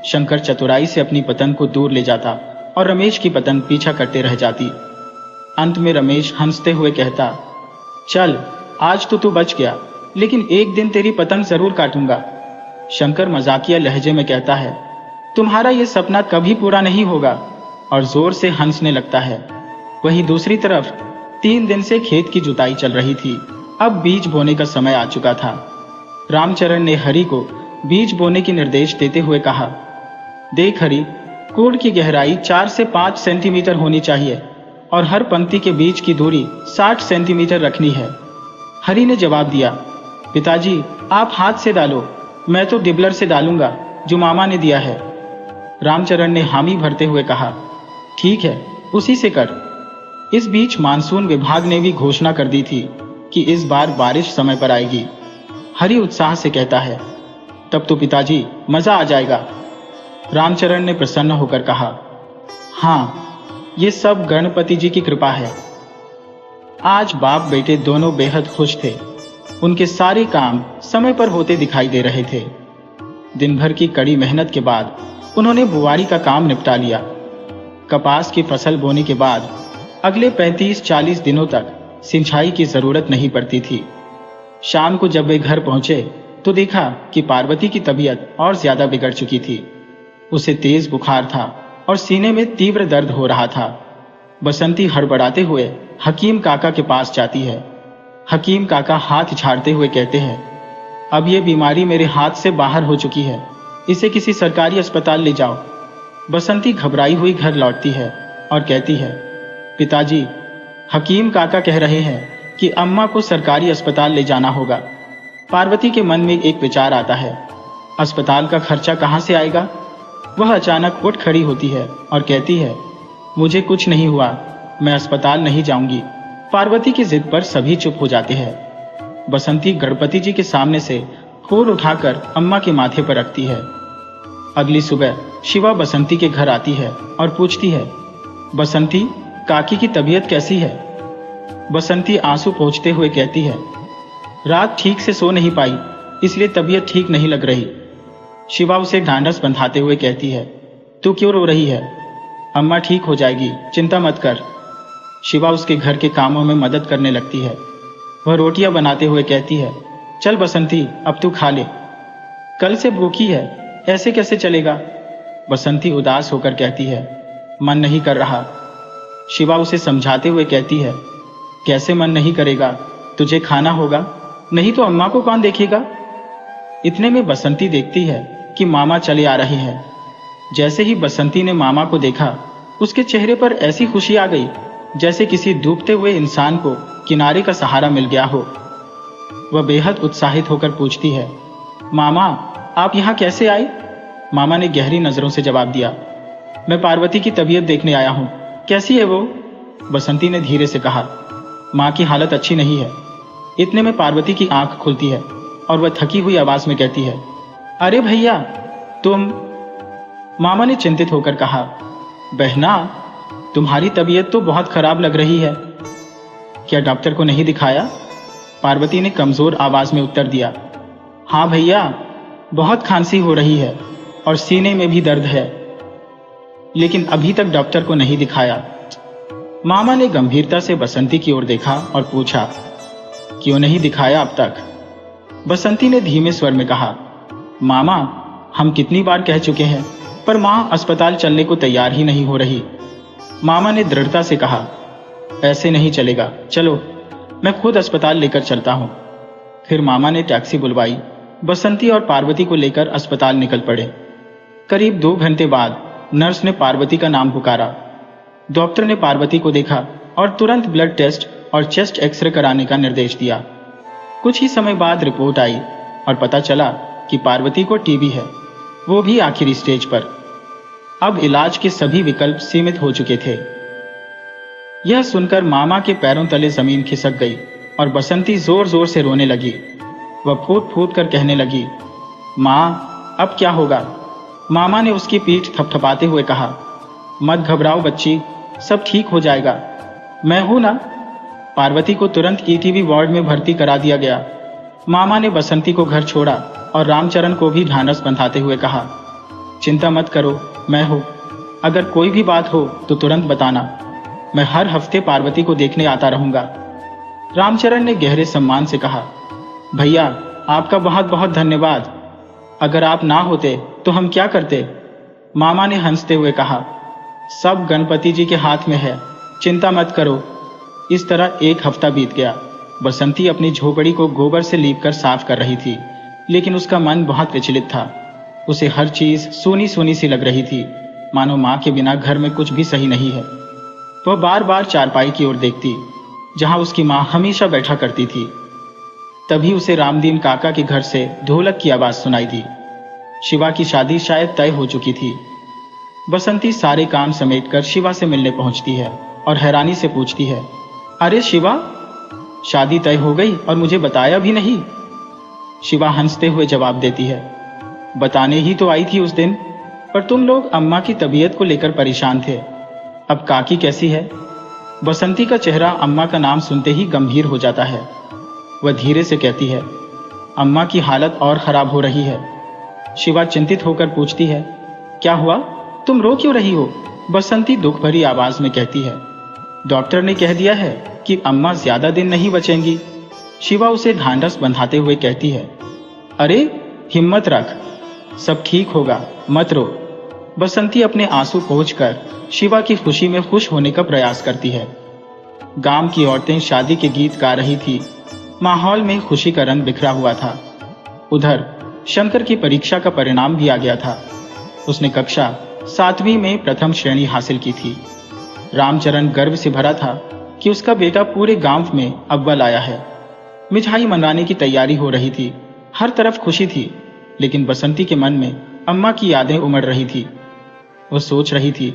शंकर चतुराई से अपनी पतंग को दूर ले जाता और रमेश की पतंग पीछा करते रह जाती। अंत में रमेश हंसते हुए कहता, चल आज तो तू बच गया, लेकिन एक दिन तेरी पतंग जरूर काटूंगा। शंकर मजाकिया लहजे में कहता है, तुम्हारा यह सपना कभी पूरा नहीं होगा, और जोर से हंसने लगता है। वहीं दूसरी तरफ 3 दिन से खेत की जुताई चल रही थी। अब बीज बोने का समय आ चुका था। रामचरण ने हरि को बीज बोने के निर्देश देते हुए कहा, देख हरि, कूड़ की गहराई 4 से 5 सेंटीमीटर होनी चाहिए और हर पंक्ति के बीच की दूरी 60 सेंटीमीटर रखनी है। हरि ने जवाब दिया, पिताजी आप हाथ से डालो, मैं तो डिबलर से डालूंगा जो मामा ने दिया है। रामचरण ने हामी भरते हुए कहा, ठीक है, उसी से कर। इस बीच मानसून विभाग ने भी घोषणा कर दी थी कि इस बार बारिश समय पर आएगी। हरि उत्साह से कहता है, तब तो पिताजी मजा आ जाएगा। रामचरण ने प्रसन्न होकर कहा, हाँ, ये सब गणपति जी की कृपा है। आज बाप बेटे दोनों बेहद खुश थे। उनके सारे काम समय पर होते दिखाई दे रहे थे। दिन भर की कड़ी मेहनत के बाद उन्होंने बुआई का काम निपटा लिया। कपास की फसल बोने के बाद अगले 35-40 दिनों तक सिंचाई की जरूरत नहीं पड़ती थी। शाम को जब वे घर पहुंचे तो देखा कि पार्वती की तबीयत और ज्यादा बिगड़ चुकी थी। उसे तेज बुखार था और सीने में तीव्र दर्द हो रहा था। बसंती हड़बड़ाते हुए हकीम काका के पास जाती है। हकीम काका हाथ झाड़ते हुए कहते हैं, अब ये बीमारी मेरे हाथ से बाहर हो चुकी है, इसे किसी सरकारी अस्पताल ले जाओ। बसंती घबराई हुई घर लौटती है और कहती है, पिताजी, हकीम काका कह रहे हैं कि अम्मा को सरकारी अस्पताल ले जाना होगा। पार्वती के मन में एक विचार आता है, अस्पताल का खर्चा कहाँ से आएगा? वह अचानक उठ खड़ी होती है और कहती है, मुझे कुछ नहीं हुआ, मैं अस्पताल नहीं जाऊंगी। पार्वती की जिद पर सभी चुप हो जाते हैं। बसंती गणपति जी के सामने से फूल उठाकर अम्मा के माथे पर रखती है। अगली सुबह शिवा बसंती के घर आती है और पूछती है, बसंती, काकी की तबीयत कैसी है? बसंती आंसू पोंछते हुए कहती है, रात ठीक से सो नहीं पाई, इसलिए तबीयत ठीक नहीं लग रही। शिवा उसे ढांढस बंधाते हुए कहती है, तू क्यों रो रही है? अम्मा ठीक हो जाएगी, चिंता मत कर। शिवा उसके घर के कामों में मदद करने लगती है। वह रोटियां बनाते हुए कहती है, चल बसंती, अब तू खा ले, कल से भूखी है, ऐसे कैसे चलेगा? बसंती उदास होकर कहती है, मन नहीं कर रहा। शिवा उसे समझाते हुए कहती है, कैसे मन नहीं करेगा? तुझे खाना होगा, नहीं तो अम्मा को कौन देखेगा? इतने में बसंती देखती है कि मामा चले आ रहे हैं। जैसे ही बसंती ने मामा को देखा, उसके चेहरे पर ऐसी खुशी आ गई जैसे किसी डूबते हुए इंसान को किनारे का सहारा मिल गया हो। वह बेहद उत्साहित होकर पूछती है, मामा आप यहाँ कैसे आए? मामा ने गहरी नजरों से जवाब दिया, मैं पार्वती की तबीयत देखने आया हूँ। कैसी है वो? बसंती ने धीरे से कहा, माँ की हालत अच्छी नहीं है। इतने में पार्वती की आंख खुलती है और वह थकी हुई आवाज में कहती है, अरे भैया तुम। मामा ने चिंतित होकर कहा, बहना तुम्हारी तबीयत तो बहुत खराब लग रही है। क्या डॉक्टर को नहीं दिखाया? पार्वती ने कमजोर आवाज में उत्तर दिया, हाँ भैया, बहुत खांसी हो रही है और सीने में भी दर्द है, लेकिन अभी तक डॉक्टर को नहीं दिखाया। मामा ने गंभीरता से बसंती की ओर देखा और पूछा, क्यों नहीं दिखाया अब तक? बसंती ने धीमे स्वर में कहा, मामा हम कितनी बार कह चुके हैं, पर माँ अस्पताल चलने को तैयार ही नहीं हो रही। मामा ने दृढ़ता से कहा, ऐसे नहीं चलेगा, चलो मैं खुद अस्पताल लेकर चलता हूं। फिर मामा ने टैक्सी बुलवाई। बसंती और पार्वती को लेकर अस्पताल निकल पड़े। करीब 2 घंटे बाद नर्स ने पार्वती का नाम पुकारा। डॉक्टर ने पार्वती को देखा और तुरंत ब्लड टेस्ट और चेस्ट एक्सरे कराने का निर्देश दिया। कुछ ही समय बाद रिपोर्ट आई और पता चला कि पार्वती को टीबी है, वो भी आखिरी स्टेज पर। अब इलाज के सभी विकल्प सीमित हो चुके थे। यह सुनकर मामा के पैरों तले जमीन खिसक गई और बसंती जोर जोर से रोने लगी। वह फूट फूट कर कहने लगी, माँ अब क्या होगा? मामा ने उसकी पीठ थपथपाते हुए कहा, मत घबराओ बच्ची, सब ठीक हो जाएगा, मैं हूं ना। पार्वती को तुरंत ईटीवी वार्ड में भर्ती करा दिया गया। मामा ने बसंती को घर छोड़ा और रामचरण को भी ढांढस बंधाते हुए कहा, चिंता मत करो, मैं हूं। अगर कोई भी बात हो तो तुरंत बताना, मैं हर हफ्ते पार्वती को देखने आता रहूंगा। रामचरण ने गहरे सम्मान से कहा, भैया आपका बहुत बहुत धन्यवाद, अगर आप ना होते तो हम क्या करते? मामा ने हंसते हुए कहा, सब गणपति जी के हाथ में है, चिंता मत करो। इस तरह 1 हफ्ता बीत गया। बसंती अपनी झोपड़ी को गोबर से लीपकर साफ कर रही थी, लेकिन उसका मन बहुत विचलित था। उसे हर चीज सूनी सूनी सी लग रही थी, मानो माँ के बिना घर में कुछ भी सही नहीं है। वह बार बार चारपाई की ओर देखती, जहां उसकी माँ हमेशा बैठा करती थी। तभी उसे रामदीन काका के घर से ढोलक की आवाज सुनाई दी। शिवा की शादी शायद तय हो चुकी थी। बसंती सारे काम समेटकर शिवा से मिलने पहुंचती है और हैरानी से पूछती है, अरे शिवा, शादी तय हो गई और मुझे बताया भी नहीं? शिवा हंसते हुए जवाब देती है, बताने ही तो आई थी उस दिन, पर तुम लोग अम्मा की तबीयत को लेकर परेशान थे। अब काकी कैसी है? बसंती का चेहरा अम्मा का नाम सुनते ही गंभीर हो जाता है। वह धीरे से कहती है, अम्मा की हालत और खराब हो रही है। शिवा चिंतित होकर पूछती है, क्या हुआ? तुम रो क्यों रही हो? बसंती दुख भरी आवाज में कहती है, डॉक्टर ने कह दिया है कि अम्मा ज्यादा दिन नहीं बचेंगी। शिवा उसे ढांढस बंधाते हुए कहती है, अरे हिम्मत रख, सब ठीक होगा, मत रो। बसंती अपने आंसू पोंछकर शिवा की खुशी में खुश होने का प्रयास करती है। गांव की औरतें शादी के गीत गा रही थी। माहौल में खुशी का रंग बिखरा हुआ था। उधर शंकर की परीक्षा का परिणाम भी आ गया था। उसने कक्षा 7वीं में प्रथम श्रेणी हासिल की थी। रामचरण गर्व से भरा था कि उसका बेटा पूरे गांव में अव्वल आया है। मिठाई मंगाने की तैयारी हो रही थी, हर तरफ खुशी थी, लेकिन बसंती के मन में अम्मा की यादें उमड़ रही थी। वो सोच रही थी,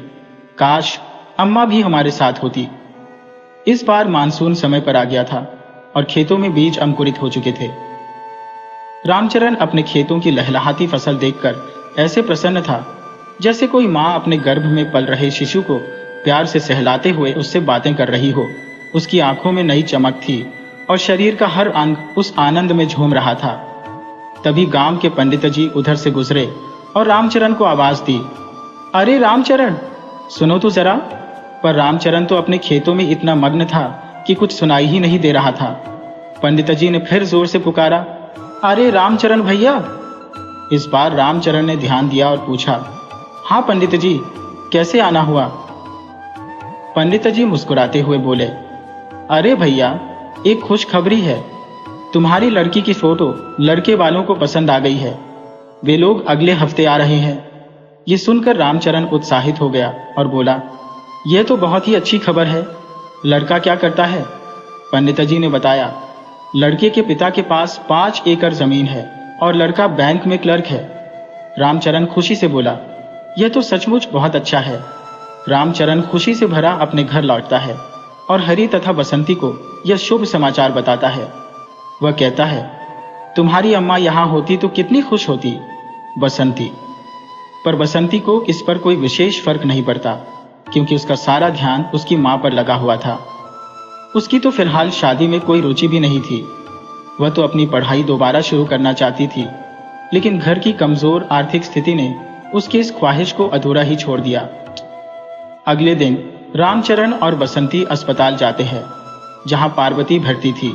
काश अम्मा भी हमारे साथ होती। इस बार मानसून समय पर आ गया था और खेतों में बीज अंकुरित हो चुके थे। रामचरण अपने खेतों की लहलहाती फसल देखकर ऐसे प्रसन्न था जैसे कोई माँ अपने गर्भ में पल रहे शिशु को प्यार से सहलाते हुए उससे बातें कर रही हो। उसकी आंखों में नई चमक थी और शरीर का हर अंग उस आनंद में झूम रहा था। तभी गांव के पंडित जी उधर से गुजरे और रामचरण को आवाज दी, अरे रामचरण, सुनो तो जरा। पर रामचरण तो अपने खेतों में इतना मग्न था कि कुछ सुनाई ही नहीं दे रहा था। पंडित जी ने फिर जोर से पुकारा, अरे रामचरण भैया। इस बार रामचरण ने ध्यान दिया और पूछा, हाँ पंडित जी, कैसे आना हुआ? पंडित जी मुस्कुराते हुए बोले, अरे भैया, एक खुशखबरी है। तुम्हारी लड़की की फोटो लड़के वालों को पसंद आ गई है। वे लोग अगले हफ्ते आ रहे हैं। ये सुनकर रामचरण उत्साहित हो गया और बोला, यह तो बहुत ही अच्छी खबर है। लड़का क्या करता है? पंडित जी ने बताया, लड़के के पिता के पास 5 एकड़ जमीन है और लड़का बैंक में क्लर्क है। रामचरण खुशी से बोला, यह तो सचमुच बहुत अच्छा है। रामचरण खुशी से भरा अपने घर लौटता है और हरी तथा बसंती को यह शुभ समाचार बताता है। वह कहता है, तुम्हारी अम्मा यहाँ होती तो कितनी खुश होती। बसंती। पर बसंती को इस पर कोई विशेष फर्क नहीं पड़ता, क्योंकि उसका सारा ध्यान उसकी मां पर लगा हुआ था। उसकी तो फिलहाल शादी में कोई रुचि भी नहीं थी। वह तो अपनी पढ़ाई दोबारा शुरू करना चाहती थी, लेकिन घर की कमजोर आर्थिक स्थिति ने उसकी इस ख्वाहिश को अधूरा ही छोड़ दिया। अगले दिन रामचरण और बसंती अस्पताल जाते हैं, जहां पार्वती भर्ती थी।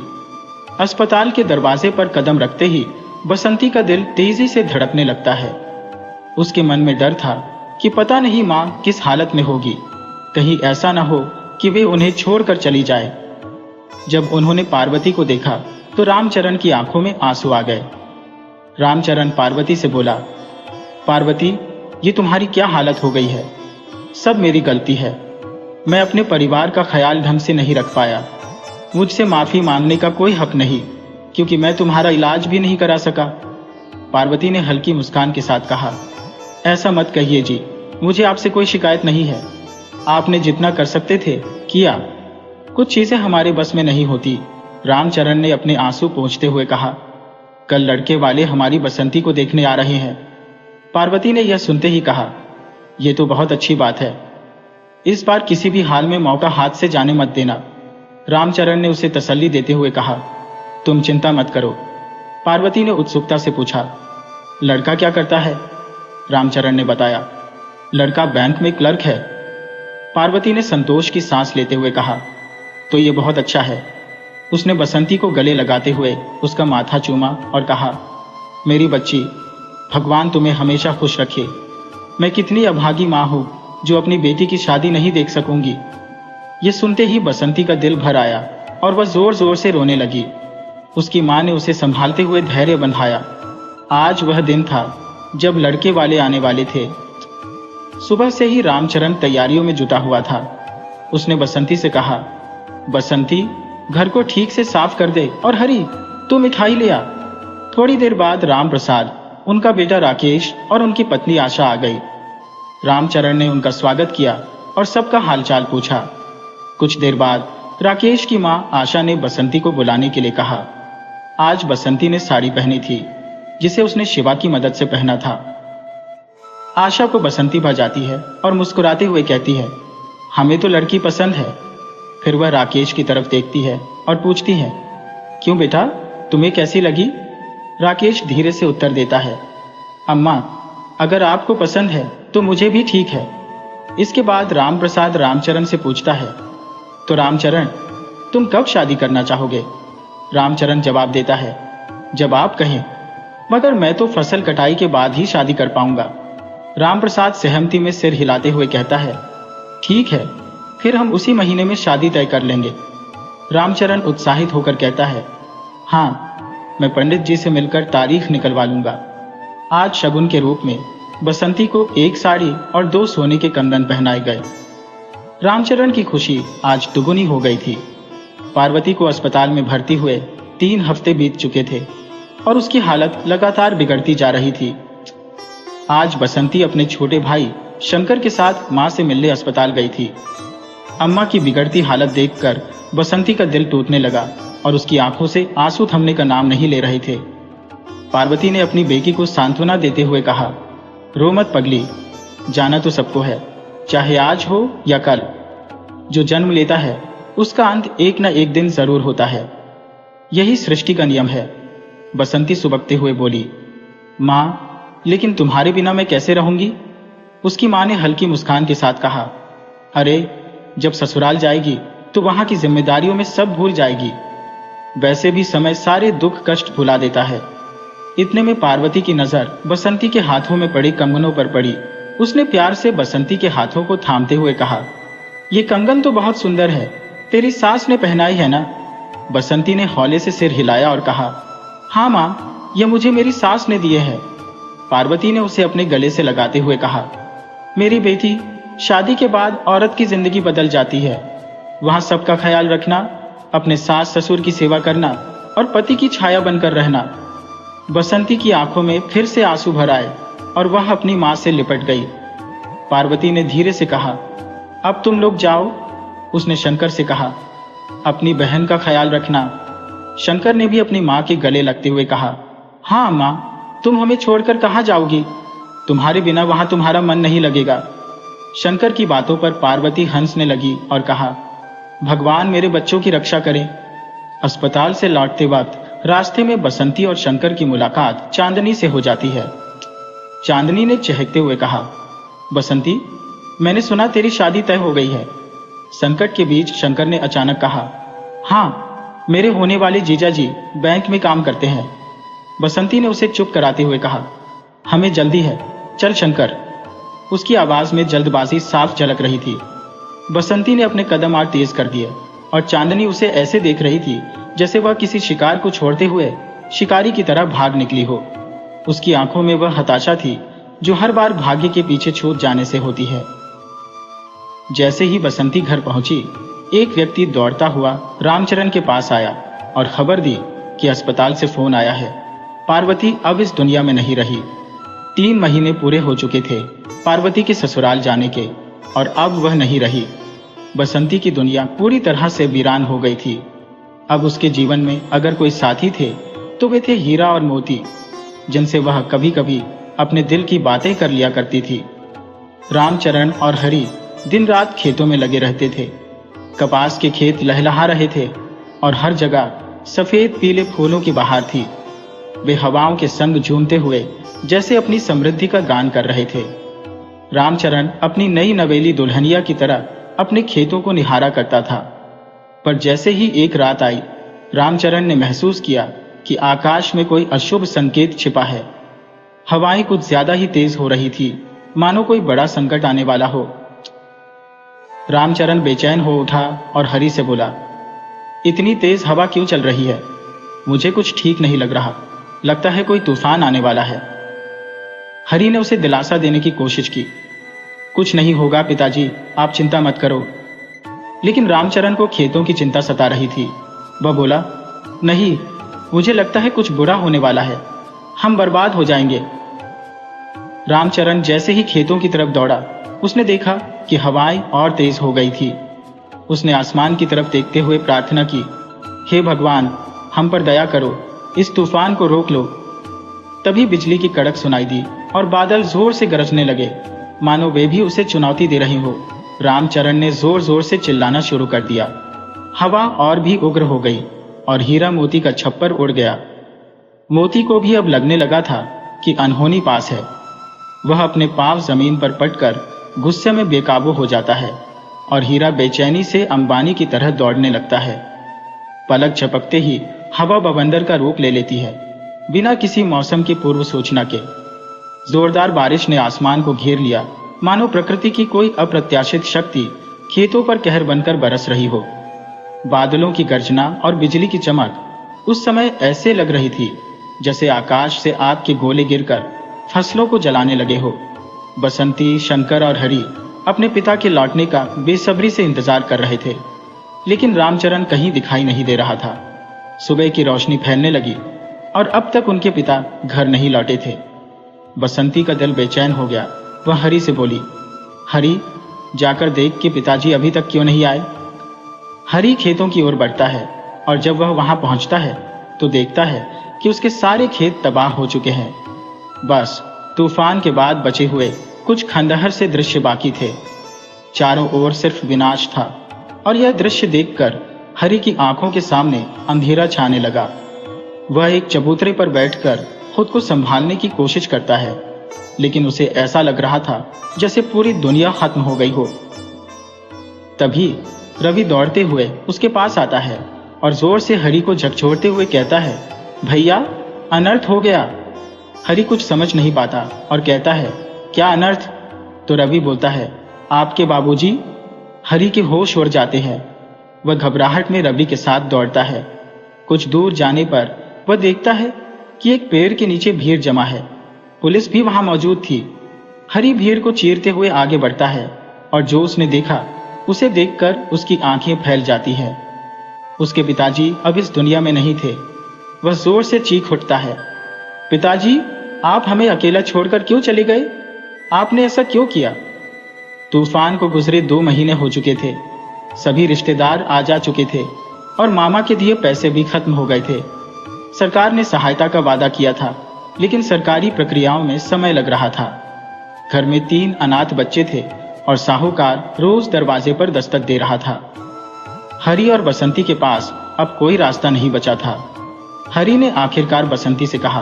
अस्पताल के दरवाजे पर कदम रखते ही बसंती का दिल तेजी से धड़कने लगता है। उसके मन में डर था कि पता नहीं मां किस हालत में होगी। कहीं ऐसा न हो कि वे उन्हें छोड़कर चली जाए। जब उन्होंने पार्वती को देखा तो रामचरण की आंखों में आंसू आ गए। रामचरण पार्वती से बोला, पार्वती, ये तुम्हारी क्या हालत हो गई है? सब मेरी गलती है। मैं अपने परिवार का ख्याल ढंग से नहीं रख पाया। मुझसे माफी मांगने का कोई हक नहीं, क्योंकि मैं तुम्हारा इलाज भी नहीं करा सका। पार्वती ने हल्की मुस्कान के साथ कहा, ऐसा मत कहिए जी, मुझे आपसे कोई शिकायत नहीं है। आपने जितना कर सकते थे किया। कुछ चीजें हमारे बस में नहीं होती। रामचरण ने अपने आंसू पोंछते हुए कहा, कल लड़के वाले हमारी बसंती को देखने आ रहे हैं। पार्वती ने यह सुनते ही कहा, यह तो बहुत अच्छी बात है। इस बार किसी भी हाल में मौका हाथ से जाने मत देना। रामचरण ने उसे तसल्ली देते हुए कहा, तुम चिंता मत करो। पार्वती ने उत्सुकता से पूछा, लड़का क्या करता है? रामचरण ने बताया, लड़का बैंक में क्लर्क है। पार्वती ने संतोष की सांस लेते हुए कहा, तो ये बहुत अच्छा है। उसने बसंती को गले लगाते हुए उसका माथा चूमा और कहा, मेरी बच्ची, भगवान तुम्हें हमेशा खुश रखे। मैं कितनी अभागी माँ हूँ जो अपनी बेटी की शादी नहीं देख सकूंगी। ये सुनते ही बसंती का दिल भर आया और वह जोर जोर से रोने लगी। उसकी माँ ने उसे संभालते हुए धैर्य बंधाया। आज वह दिन था जब लड़के वाले आने वाले थे। सुबह से ही रामचरण तैयारियों में जुटा हुआ था। उसने बसंती से कहा, बसंती, घर को ठीक से साफ कर दे और हरी, तू मिठाई ले आ। थोड़ी देर बाद राम प्रसाद, उनका बेटा राकेश और उनकी पत्नी आशा आ गई। रामचरण ने उनका स्वागत किया और सबका हालचाल पूछा। कुछ देर बाद राकेश की मां आशा ने बसंती को बुलाने के लिए कहा। आज बसंती ने साड़ी पहनी थी, जिसे उसने शिवा की मदद से पहना था। आशा को बसंती भा जाती है और मुस्कुराते हुए कहती है, हमें तो लड़की पसंद है। फिर वह राकेश की तरफ देखती है और पूछती है, क्यों बेटा, तुम्हें कैसी लगी? राकेश धीरे से उत्तर देता है, अम्मा, अगर आपको पसंद है तो मुझे भी ठीक है। इसके बाद रामप्रसाद रामचरण से पूछता है, तो रामचरण, तुम कब शादी करना चाहोगे? रामचरण जवाब देता है, जब आप कहें, मगर मैं तो फसल कटाई के बाद ही शादी कर पाऊंगा। रामप्रसाद सहमति में सिर हिलाते हुए कहता है, ठीक है, फिर हम उसी महीने में शादी तय कर लेंगे। रामचरण उत्साहित होकर कहता है, हाँ, मैं पंडित जी से मिलकर तारीख निकलवा लूंगा। आज शगुन के रूप में बसंती को 1 साड़ी और 2 सोने के कंगन पहनाए गए। रामचरण की खुशी आज दुगुनी हो गई थी। पार्वती को अस्पताल में भर्ती हुए 3 हफ्ते बीत चुके थे और उसकी हालत लगातार बिगड़ती जा रही थी। आज बसंती अपने छोटे भाई शंकर के साथ मां से मिलने अस्पताल गई थी। अम्मा की बिगड़ती हालत देखकर बसंती का दिल टूटने लगा और उसकी आंखों से आंसू थमने का नाम नहीं ले रहे थे। पार्वती ने अपनी बेटी को सांत्वना देते हुए कहा, रो मत पगली, जाना तो सबको है, चाहे आज हो या कल। जो जन्म लेता है उसका अंत एक न एक दिन जरूर होता है। यही सृष्टि का नियम है। बसंती सुबकते हुए बोली, माँ, लेकिन तुम्हारे बिना मैं कैसे रहूंगी? उसकी माँ ने हल्की मुस्कान के साथ कहा, अरे, जब ससुराल जाएगी तो वहां की जिम्मेदारियों में सब भूल जाएगी। वैसे भी समय सारे दुख कष्ट भुला देता है। इतने में पार्वती की नजर बसंती के हाथों में पड़ी कंगनों पर पड़ी। उसने प्यार से बसंती के हाथों को थामते हुए कहा, ये कंगन तो बहुत सुंदर है, तेरी सास ने पहनाई है ना? बसंती ने हौले से सिर हिलाया और कहा, हाँ माँ, यह मुझे मेरी सास ने दिए हैं। पार्वती ने उसे अपने गले से लगाते हुए कहा, मेरी बेटी, शादी के बाद औरत की जिंदगी बदल जाती है। वहां सबका ख्याल रखना, अपने सास ससुर की सेवा करना और पति की छाया बनकर रहना। बसंती की आंखों में फिर से आंसू भर आए और वह अपनी मां से लिपट गई। पार्वती ने धीरे से कहा, अब तुम लोग जाओ। उसने शंकर से कहा, अपनी बहन का ख्याल रखना। शंकर ने भी अपनी मां के गले लगते हुए कहा, हाँ मां, तुम हमें छोड़कर कहाँ जाओगी? तुम्हारे बिना वहां तुम्हारा मन नहीं लगेगा। शंकर की बातों पर पार्वती हंसने लगी और कहा, भगवान मेरे बच्चों की रक्षा करें। अस्पताल से लौटते वक्त रास्ते में बसंती और शंकर की मुलाकात चांदनी से हो जाती है। चांदनी ने चहकते हुए कहा, बसंती, मैंने सुना तेरी शादी तय हो गई है। संकट के बीच शंकर ने अचानक कहा, हाँ, मेरे होने वाले जीजा जी बैंक में काम करते हैं। बसंती ने उसे चुप कराते हुए कहा, हमें जल्दी है, चल शंकर। उसकी आवाज में जल्दबाजी साफ झलक रही थी। बसंती ने अपने कदम और तेज कर दिए और चांदनी उसे ऐसे देख रही थी जैसे वह किसी शिकार को छोड़ते हुए शिकारी की तरह भाग निकली हो। उसकी आंखों में वह हताशा थी जो हर बार भाग्य के पीछे छूट जाने से होती है। जैसे ही बसंती घर पहुंची, एक व्यक्ति दौड़ता हुआ रामचरण के पास आया और खबर दी कि अस्पताल से फोन आया है। पार्वती अब इस दुनिया में नहीं रही। 3 महीने पूरे हो चुके थे पार्वती के ससुराल जाने के, और अब वह नहीं रही। बसंती की दुनिया पूरी तरह से वीरान हो गई थी। अब उसके जीवन में अगर कोई साथी थे तो वे थे हीरा और मोती, जिनसे वह कभी कभी अपने दिल की बातें कर लिया करती थी। रामचरण और हरि दिन रात खेतों में लगे रहते थे। कपास के खेत लहलहा रहे थे और हर जगह सफेद पीले फूलों की बहार थी। वे हवाओं के संग झूमते हुए जैसे अपनी समृद्धि का गान कर रहे थे। रामचरण अपनी नई नवेली दुल्हनिया की तरह अपने खेतों को निहारा करता था। पर जैसे ही एक रात आई, रामचरण ने महसूस किया कि आकाश में कोई अशुभ संकेत छिपा है। हवाएं कुछ ज्यादा ही तेज हो रही थी, मानो कोई बड़ा संकट आने वाला हो। रामचरण बेचैन हो उठा और हरि से बोला, इतनी तेज हवा क्यों चल रही है? मुझे कुछ ठीक नहीं लग रहा। लगता है कोई तूफान आने वाला है। हरि ने उसे दिलासा देने की कोशिश की, कुछ नहीं होगा पिताजी, आप चिंता मत करो। लेकिन रामचरण को खेतों की चिंता सता रही थी। वह बोला, नहीं, मुझे लगता है कुछ बुरा होने वाला है, हम बर्बाद हो जाएंगे। रामचरण जैसे ही खेतों की तरफ दौड़ा, उसने देखा कि हवाएं और तेज हो गई थी। उसने आसमान की तरफ देखते हुए प्रार्थना की, हे भगवान, हम पर दया करो, इस तूफान को रोक लो। तभी बिजली की कड़क सुनाई दी और बादल जोर से गरजने लगे, मानो वे भी उसे चुनौती दे रही हो। रामचरण ने जोर जोर से चिल्लाना शुरू कर दिया। हवा और भी उग्र हो गई और हीरा मोती का छप्पर उड़ गया। मोती को भी अब लगने लगा था कि अनहोनी पास है। वह अपने पांव जमीन पर पटकर गुस्से में बेकाबू हो जाता है और हीरा बेचैनी से अंबानी की तरह दौड़ने लगता है। पलक झपकते ही हवा बवंडर का रूप ले लेती है, बिना किसी मौसम की पूर्व सूचना के। जोरदार बारिश ने आसमान को घेर लिया, मानो प्रकृति की कोई अप्रत्याशित शक्ति खेतों पर कहर बनकर बरस रही हो। बादलों की गर्जना और बिजली की चमक उस समय ऐसे लग रही थी जैसे आकाश से आग के गोले गिरकर फसलों को जलाने लगे हो। बसंती, शंकर और हरि अपने पिता के लौटने का बेसब्री से इंतजार कर रहे थे, लेकिन रामचरण कहीं दिखाई नहीं दे रहा था। सुबह की रोशनी फैलने लगी और अब तक उनके पिता घर नहीं लौटे थे। बसंती का दिल बेचैन हो गया। वह हरि से बोली, हरि, जाकर देख कि पिताजी अभी तक क्यों नहीं आए। हरि खेतों की ओर बढ़ता है और जब वह वहां पहुंचता है तो देखता है कि उसके सारे खेत तबाह हो चुके हैं। बस तूफान के बाद बचे हुए कुछ खंडहर से दृश्य बाकी थे। चारों ओर सिर्फ विनाश था और यह दृश्य देखकर हरि की आंखों के सामने अंधेरा छाने लगा। वह एक चबूतरे पर बैठकर खुद को संभालने की कोशिश करता है, लेकिन उसे ऐसा लग रहा था जैसे पूरी दुनिया खत्म हो गई हो। तभी रवि दौड़ते हुए उसके पास आता है और जोर से हरि को झकझोरते हुए कहता है, भैया, अनर्थ हो गया। हरि कुछ समझ नहीं पाता और कहता है, क्या अनर्थ? तो रवि बोलता है, आपके बाबूजी। हरि के होश उड़ जाते हैं। वह घबराहट में रवि के साथ दौड़ता है कुछ दूर जाने पर वह देखता है कि एक पेड़ के नीचे भीड़ जमा है। पुलिस भी वहां मौजूद थी। हरी भीड़ को चीरते हुए आगे बढ़ता है और जो उसने देखा उसे देखकर उसकी आंखें फैल जाती है। उसके पिताजी अब इस दुनिया में नहीं थे। वह जोर से चीख उठता है, पिताजी, आप हमें अकेला छोड़कर क्यों चले गए? आपने ऐसा क्यों किया? तूफान को गुजरे 2 महीने हो चुके थे। सभी रिश्तेदार आ जा चुके थे और मामा के दिए पैसे भी खत्म हो गए थे। सरकार ने सहायता का वादा किया था, लेकिन सरकारी प्रक्रियाओं में समय लग रहा था। घर में 3 अनाथ बच्चे थे और साहूकार रोज दरवाजे पर दस्तक दे रहा था। हरी और बसंती के पास अब कोई रास्ता नहीं बचा था। हरी ने आखिरकार बसंती से कहा,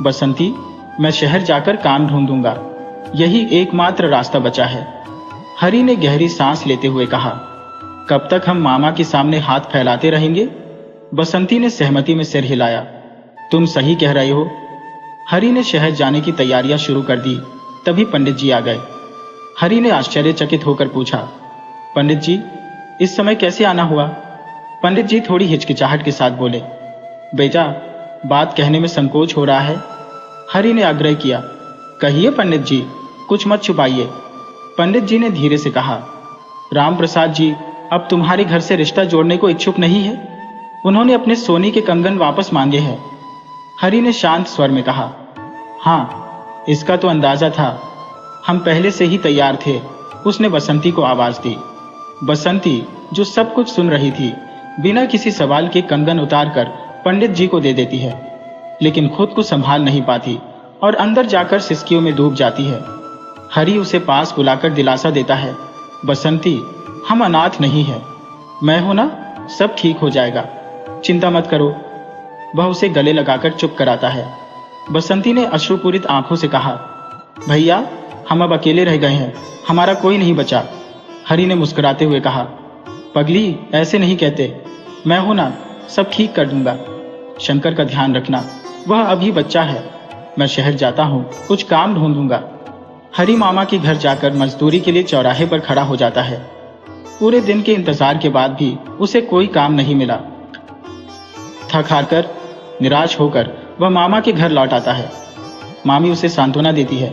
बसंती, मैं शहर जाकर काम ढूंढूंगा, यही एकमात्र रास्ता बचा है। हरी ने गहरी सांस लेते हुए कहा, कब तक हम मामा के सामने हाथ फैलाते रहेंगे? बसंती ने सहमति में सिर हिलाया, तुम सही कह रहे हो। हरी ने शहर जाने की तैयारियां शुरू कर दी। तभी पंडित जी आ गए। हरी ने आश्चर्यचकित होकर पूछा, पंडित जी, इस समय कैसे आना हुआ? पंडित जी थोड़ी हिचकिचाहट के साथ बोले, बेटा, बात कहने में संकोच हो रहा है। हरी ने आग्रह किया, कहिए पंडित जी, कुछ मत छुपाइए। पंडित जी ने धीरे से कहा, राम प्रसाद जी अब तुम्हारे घर से रिश्ता जोड़ने को इच्छुक नहीं है। उन्होंने अपने सोने के कंगन वापस मांगे हैं। हरी ने शांत स्वर में कहा, हाँ, इसका तो अंदाजा था, हम पहले से ही तैयार थे। उसने बसंती को आवाज दी। बसंती, जो सब कुछ सुन रही थी, बिना किसी सवाल के कंगन उतारकर पंडित जी को दे देती है, लेकिन खुद को संभाल नहीं पाती और अंदर जाकर सिसकियों में डूब जाती है। हरी उसे पास बुलाकर दिलासा देता है, बसंती, हम अनाथ नहीं हैं, मैं हूं ना, सब ठीक हो जाएगा, चिंता मत करो। वह उसे गले लगाकर चुप कराता है। बसंती ने अश्रुपूरित आंखों से कहा, भैया, हम अब अकेले रह गए हैं, हमारा कोई नहीं बचा। हरी ने मुस्कुराते हुए कहा, पगली, ऐसे नहीं कहते, मैं हूं ना, सब ठीक कर दूंगा। शंकर का ध्यान रखना, वह अभी बच्चा है। मैं शहर जाता हूं, कुछ काम ढूंढूंगा। हरी मामा के घर जाकर मजदूरी के लिए चौराहे पर खड़ा हो जाता है। पूरे दिन के इंतजार के बाद भी उसे कोई काम नहीं मिला। थक हार कर, निराश होकर वह मामा के घर लौट आता है। मामी उसे सांत्वना देती है,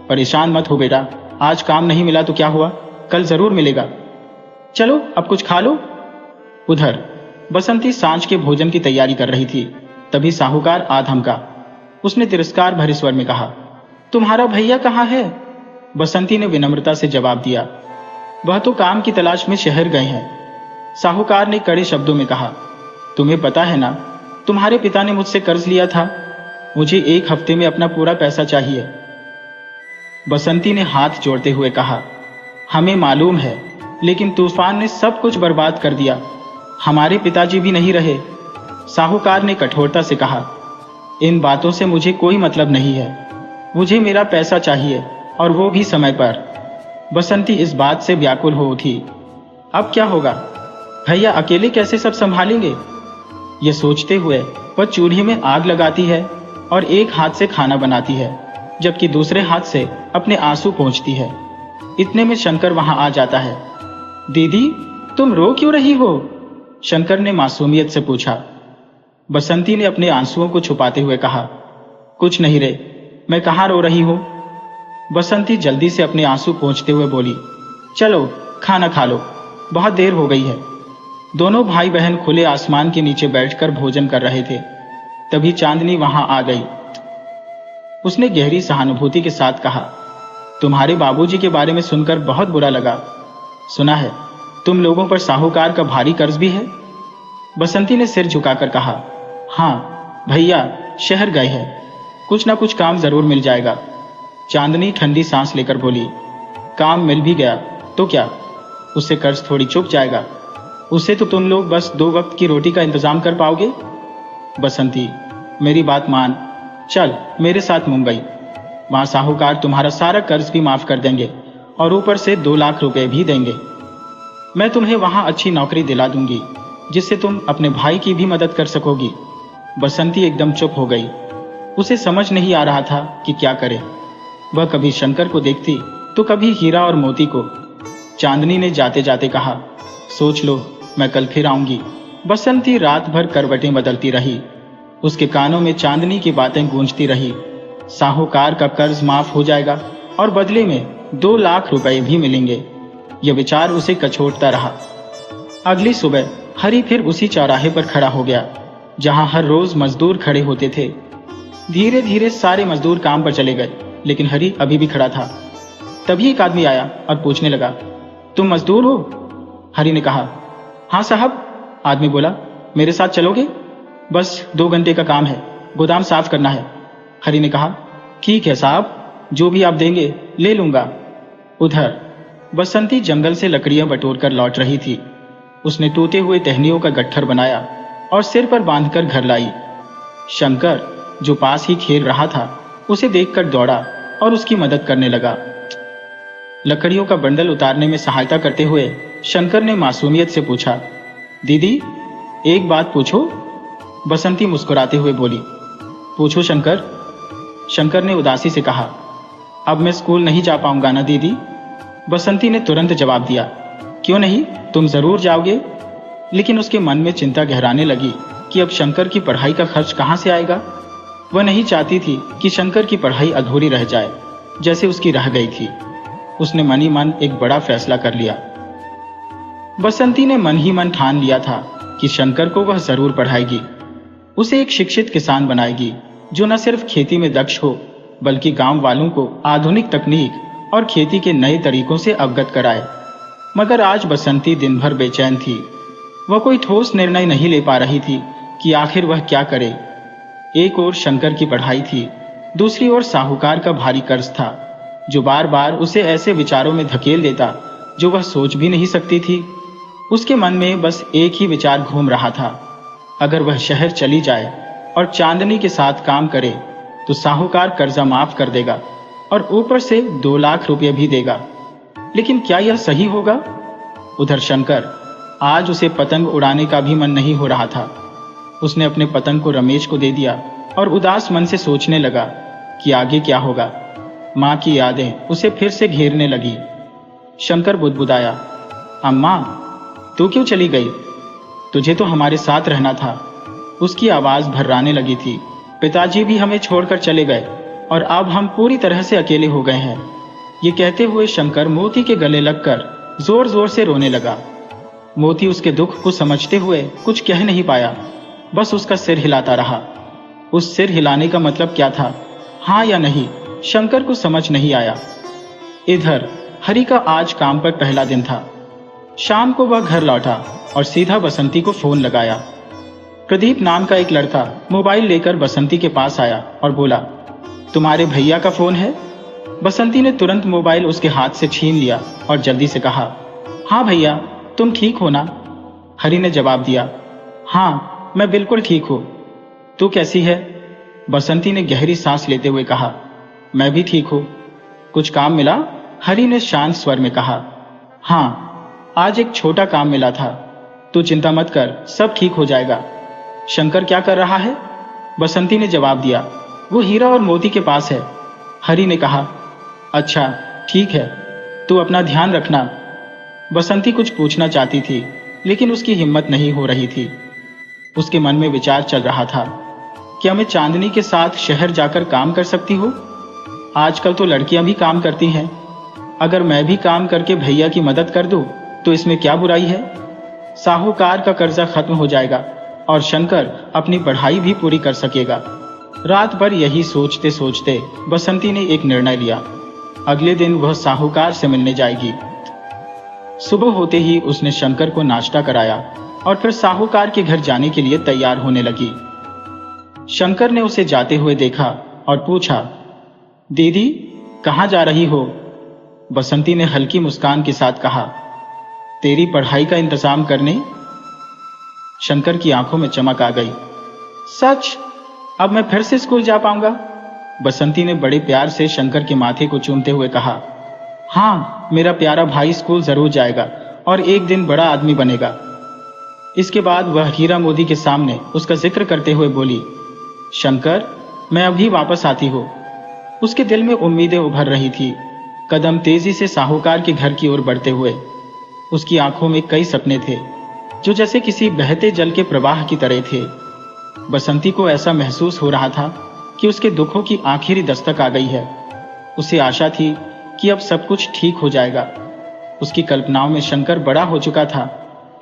परेशान मत हो बेटा, आज काम नहीं मिला तो क्या हुआ, कल जरूर मिलेगा, चलो अब कुछ खा लो। उधर बसंती सांझ के भोजन की तैयारी कर रही थी। तभी साहूकार आ धमका। उसने तिरस्कार भरे स्वर में कहा, तुम्हारा भैया कहाँ है? बसंती ने विनम्रता से जवाब दिया, वह तो काम की तलाश में शहर गए हैं। साहूकार ने कड़े शब्दों में कहा, तुम्हें पता है ना, तुम्हारे पिता ने मुझसे कर्ज लिया था, मुझे 1 हफ्ते में अपना पूरा पैसा चाहिए। बसंती ने हाथ जोड़ते हुए कहा, हमें मालूम है, लेकिन तूफान ने सब कुछ बर्बाद कर दिया, हमारे पिताजी भी नहीं रहे। साहूकार ने कठोरता से कहा, इन बातों से मुझे कोई मतलब नहीं है, मुझे मेरा पैसा चाहिए और वो भी समय पर। बसंती इस बात से व्याकुल हो उठी। अब क्या होगा? भैया अकेले कैसे सब संभालेंगे? ये सोचते हुए वह चूल्हे में आग लगाती है और एक हाथ से खाना बनाती है, जबकि दूसरे हाथ से अपने आंसू पोंछती है। इतने में शंकर वहां आ जाता है। दीदी, तुम रो क्यों रही हो? शंकर ने मासूमियत से पूछा। बसंती ने अपने आंसुओं को छुपाते हुए कहा, कुछ नहीं रे, मैं कहाँ रो रही हूं। बसंती जल्दी से अपने आंसू पोंछते हुए बोली, चलो खाना खा लो, बहुत देर हो गई है। दोनों भाई बहन खुले आसमान के नीचे बैठकर भोजन कर रहे थे। तभी चांदनी वहां आ गई। उसने गहरी सहानुभूति के साथ कहा, तुम्हारे बाबूजी के बारे में सुनकर बहुत बुरा लगा। सुना है तुम लोगों पर साहूकार का भारी कर्ज भी है? बसंती ने सिर झुकाकर कहा, हाँ भैया, शहर गए हैं, कुछ ना कुछ काम जरूर मिल जाएगा। चांदनी ठंडी सांस लेकर बोली, काम मिल भी गया तो क्या, उससे कर्ज थोड़ी चुक जाएगा, उससे तो तुम लोग बस 2 वक्त की रोटी का इंतजाम कर पाओगे। बसंती, मेरी बात मान, चल मेरे साथ मुंबई, वहां साहूकार तुम्हारा सारा कर्ज भी माफ कर देंगे और ऊपर से 2 लाख रुपए भी देंगे। मैं तुम्हें वहां अच्छी नौकरी दिला दूंगी, जिससे तुम अपने भाई की भी मदद कर सकोगी। बसंती एकदम चुप हो गई। उसे समझ नहीं आ रहा था कि क्या करे। वह कभी शंकर को देखती तो कभी हीरा और मोती को। चांदनी ने जाते जाते कहा, सोच लो, मैं कल फिर आऊंगी। बसंती रात भर करवटें बदलती रही। उसके कानों में चांदनी की बातें गूंजती रही। साहूकार का कर्ज माफ हो जाएगा और बदले में 2 लाख रुपए भी मिलेंगे। यह विचार उसे कचोटता रहा। अगली सुबह हरि फिर उसी चौराहे पर खड़ा हो गया जहां हर रोज मजदूर खड़े होते थे। धीरे धीरे सारे मजदूर काम पर चले गए, लेकिन हरि अभी भी खड़ा था। तभी एक आदमी आया और पूछने लगा, तुम मजदूर हो? हरि ने कहा, हाँ साहब। आदमी बोला, मेरे साथ चलोगे? बस 2 घंटे का काम है, गोदाम साफ करना है। हरि ने कहा, ठीक है साहब, जो भी आप देंगे ले लूंगा। उधर बसंती जंगल से लकड़ियां बटोर कर लौट रही थी। उसने टूटे हुए टहनियों का गट्ठर बनाया और सिर पर बांधकर घर लाई। शंकर, जो पास ही खेल रहा था, उसे देखकर दौड़ा और उसकी मदद करने लगा। लकड़ियों का बंडल उतारने में सहायता करते हुए शंकर ने मासूमियत से पूछा, दीदी एक बात पूछो? बसंती मुस्कुराते हुए बोली, पूछो शंकर। शंकर ने उदासी से कहा, अब मैं स्कूल नहीं जा पाऊंगा ना दीदी? बसंती ने तुरंत जवाब दिया, क्यों नहीं, तुम जरूर जाओगे। लेकिन उसके मन में चिंता गहराने लगी कि अब शंकर की पढ़ाई का खर्च कहां से आएगा। वह नहीं चाहती थी कि शंकर की पढ़ाई अधूरी रह जाए जैसे उसकी रह गई थी। उसने मन ही मन एक बड़ा फैसला कर लिया। बसंती ने मन ही मन ठान लिया था कि शंकर को वह जरूर पढ़ाएगी। उसे एक शिक्षित किसान बनाएगी जो न सिर्फ खेती में दक्ष हो बल्कि गांव वालों को आधुनिक तकनीक और खेती के नए तरीकों से अवगत कराए। मगर आज बसंती दिन भर बेचैन थी। वह कोई ठोस निर्णय नहीं ले पा रही थी कि आखिर वह क्या करे। एक ओर शंकर की पढ़ाई थी, दूसरी ओर साहूकार का भारी कर्ज था जो बार बार उसे ऐसे विचारों में धकेल देता जो वह सोच भी नहीं सकती थी। उसके मन में बस एक ही विचार घूम रहा था, अगर वह शहर चली जाए और चांदनी के साथ काम करे तो साहूकार कर्जा माफ कर देगा और ऊपर से 2 लाख रुपये भी देगा। लेकिन क्या यह सही होगा? उधर शंकर, आज उसे पतंग उड़ाने का भी मन नहीं हो रहा था। उसने अपने पतंग को रमेश को दे दिया और उदास मन से सोचने लगा कि आगे क्या होगा। माँ की यादें उसे फिर से घेरने लगी। शंकर बुदबुदाया, अम्मा तू क्यों चली गई? तुझे तो हमारे साथ रहना था। उसकी आवाज भर्राने लगी थी। पिताजी भी हमें छोड़कर चले गए और अब हम पूरी तरह से अकेले हो गए हैं। ये कहते हुए शंकर मोती के गले लगकर जोर जोर से रोने लगा। मोती उसके दुख को समझते हुए कुछ कह नहीं पाया, बस उसका सिर हिलाता रहा। उस सिर हिलाने का मतलब क्या था, हाँ या नहीं, शंकर को समझ नहीं आया। इधर हरि का आज काम पर पहला दिन था। शाम को वह घर लौटा और सीधा बसंती को फोन लगाया। प्रदीप नाम का एक लड़का मोबाइल लेकर बसंती के पास आया और बोला, तुम्हारे भैया का फोन है? बसंती ने तुरंत मोबाइल उसके हाथ से छीन लिया और जल्दी से कहा, हाँ भैया, तुम ठीक हो ना? हरि ने जवाब दिया, हाँ मैं बिल्कुल ठीक हूँ। तू कैसी है? बसंती ने गहरी सांस लेते हुए कहा, मैं भी ठीक हूँ। कुछ काम मिला? हरि ने शांत स्वर में कहा, हाँ आज एक छोटा काम मिला था। तू चिंता मत कर, सब ठीक हो जाएगा। शंकर क्या कर रहा है? बसंती ने जवाब दिया, वो हीरा और मोती के पास है। हरि ने कहा, अच्छा ठीक है, तू अपना ध्यान रखना। बसंती कुछ पूछना चाहती थी लेकिन उसकी हिम्मत नहीं हो रही थी। उसके मन में विचार चल रहा था, क्या मैं चांदनी के साथ शहर जाकर काम कर सकती हूँ? आजकल तो लड़कियां भी काम करती हैं। अगर मैं भी काम करके भैया की मदद कर दूं तो इसमें क्या बुराई है? साहूकार का कर्जा खत्म हो जाएगा और शंकर अपनी पढ़ाई भी पूरी कर सकेगा। रात भर यही सोचते सोचते बसंती ने एक निर्णय लिया। अगले दिन वह साहूकार से मिलने जाएगी। सुबह होते ही उसने शंकर को नाश्ता कराया और फिर साहूकार के घर जाने के लिए तैयार होने लगी। शंकर ने उसे जाते हुए देखा और पूछा, दीदी कहाँ जा रही हो? बसंती ने हल्की मुस्कान के साथ कहा, तेरी पढ़ाई का इंतजाम करने। शंकर की आंखों में चमक आ गई। सच? अब मैं फिर से स्कूल जा पाऊंगा? बसंती ने बड़े प्यार से शंकर के माथे को चूमते हुए कहा, हाँ मेरा प्यारा भाई स्कूल जरूर जाएगा और एक दिन बड़ा आदमी बनेगा। इसके बाद वह हीरा मोदी के सामने उसका जिक्र करते हुए बोली, शंकर मैं अभी वापस आती हूँ। उसके दिल में उम्मीदें उभर रही थी। कदम तेजी से साहूकार के घर की ओर बढ़ते हुए उसकी आंखों में कई सपने थे। जो जैसे किसी बहते जल के प्रवाह की तरह थे। बसंती को ऐसा महसूस हो रहा था कि उसके दुखों की आखिरी दस्तक आ गई है। उसे आशा थी कि अब सब कुछ ठीक हो जाएगा। उसकी कल्पनाओं में शंकर बड़ा हो चुका था,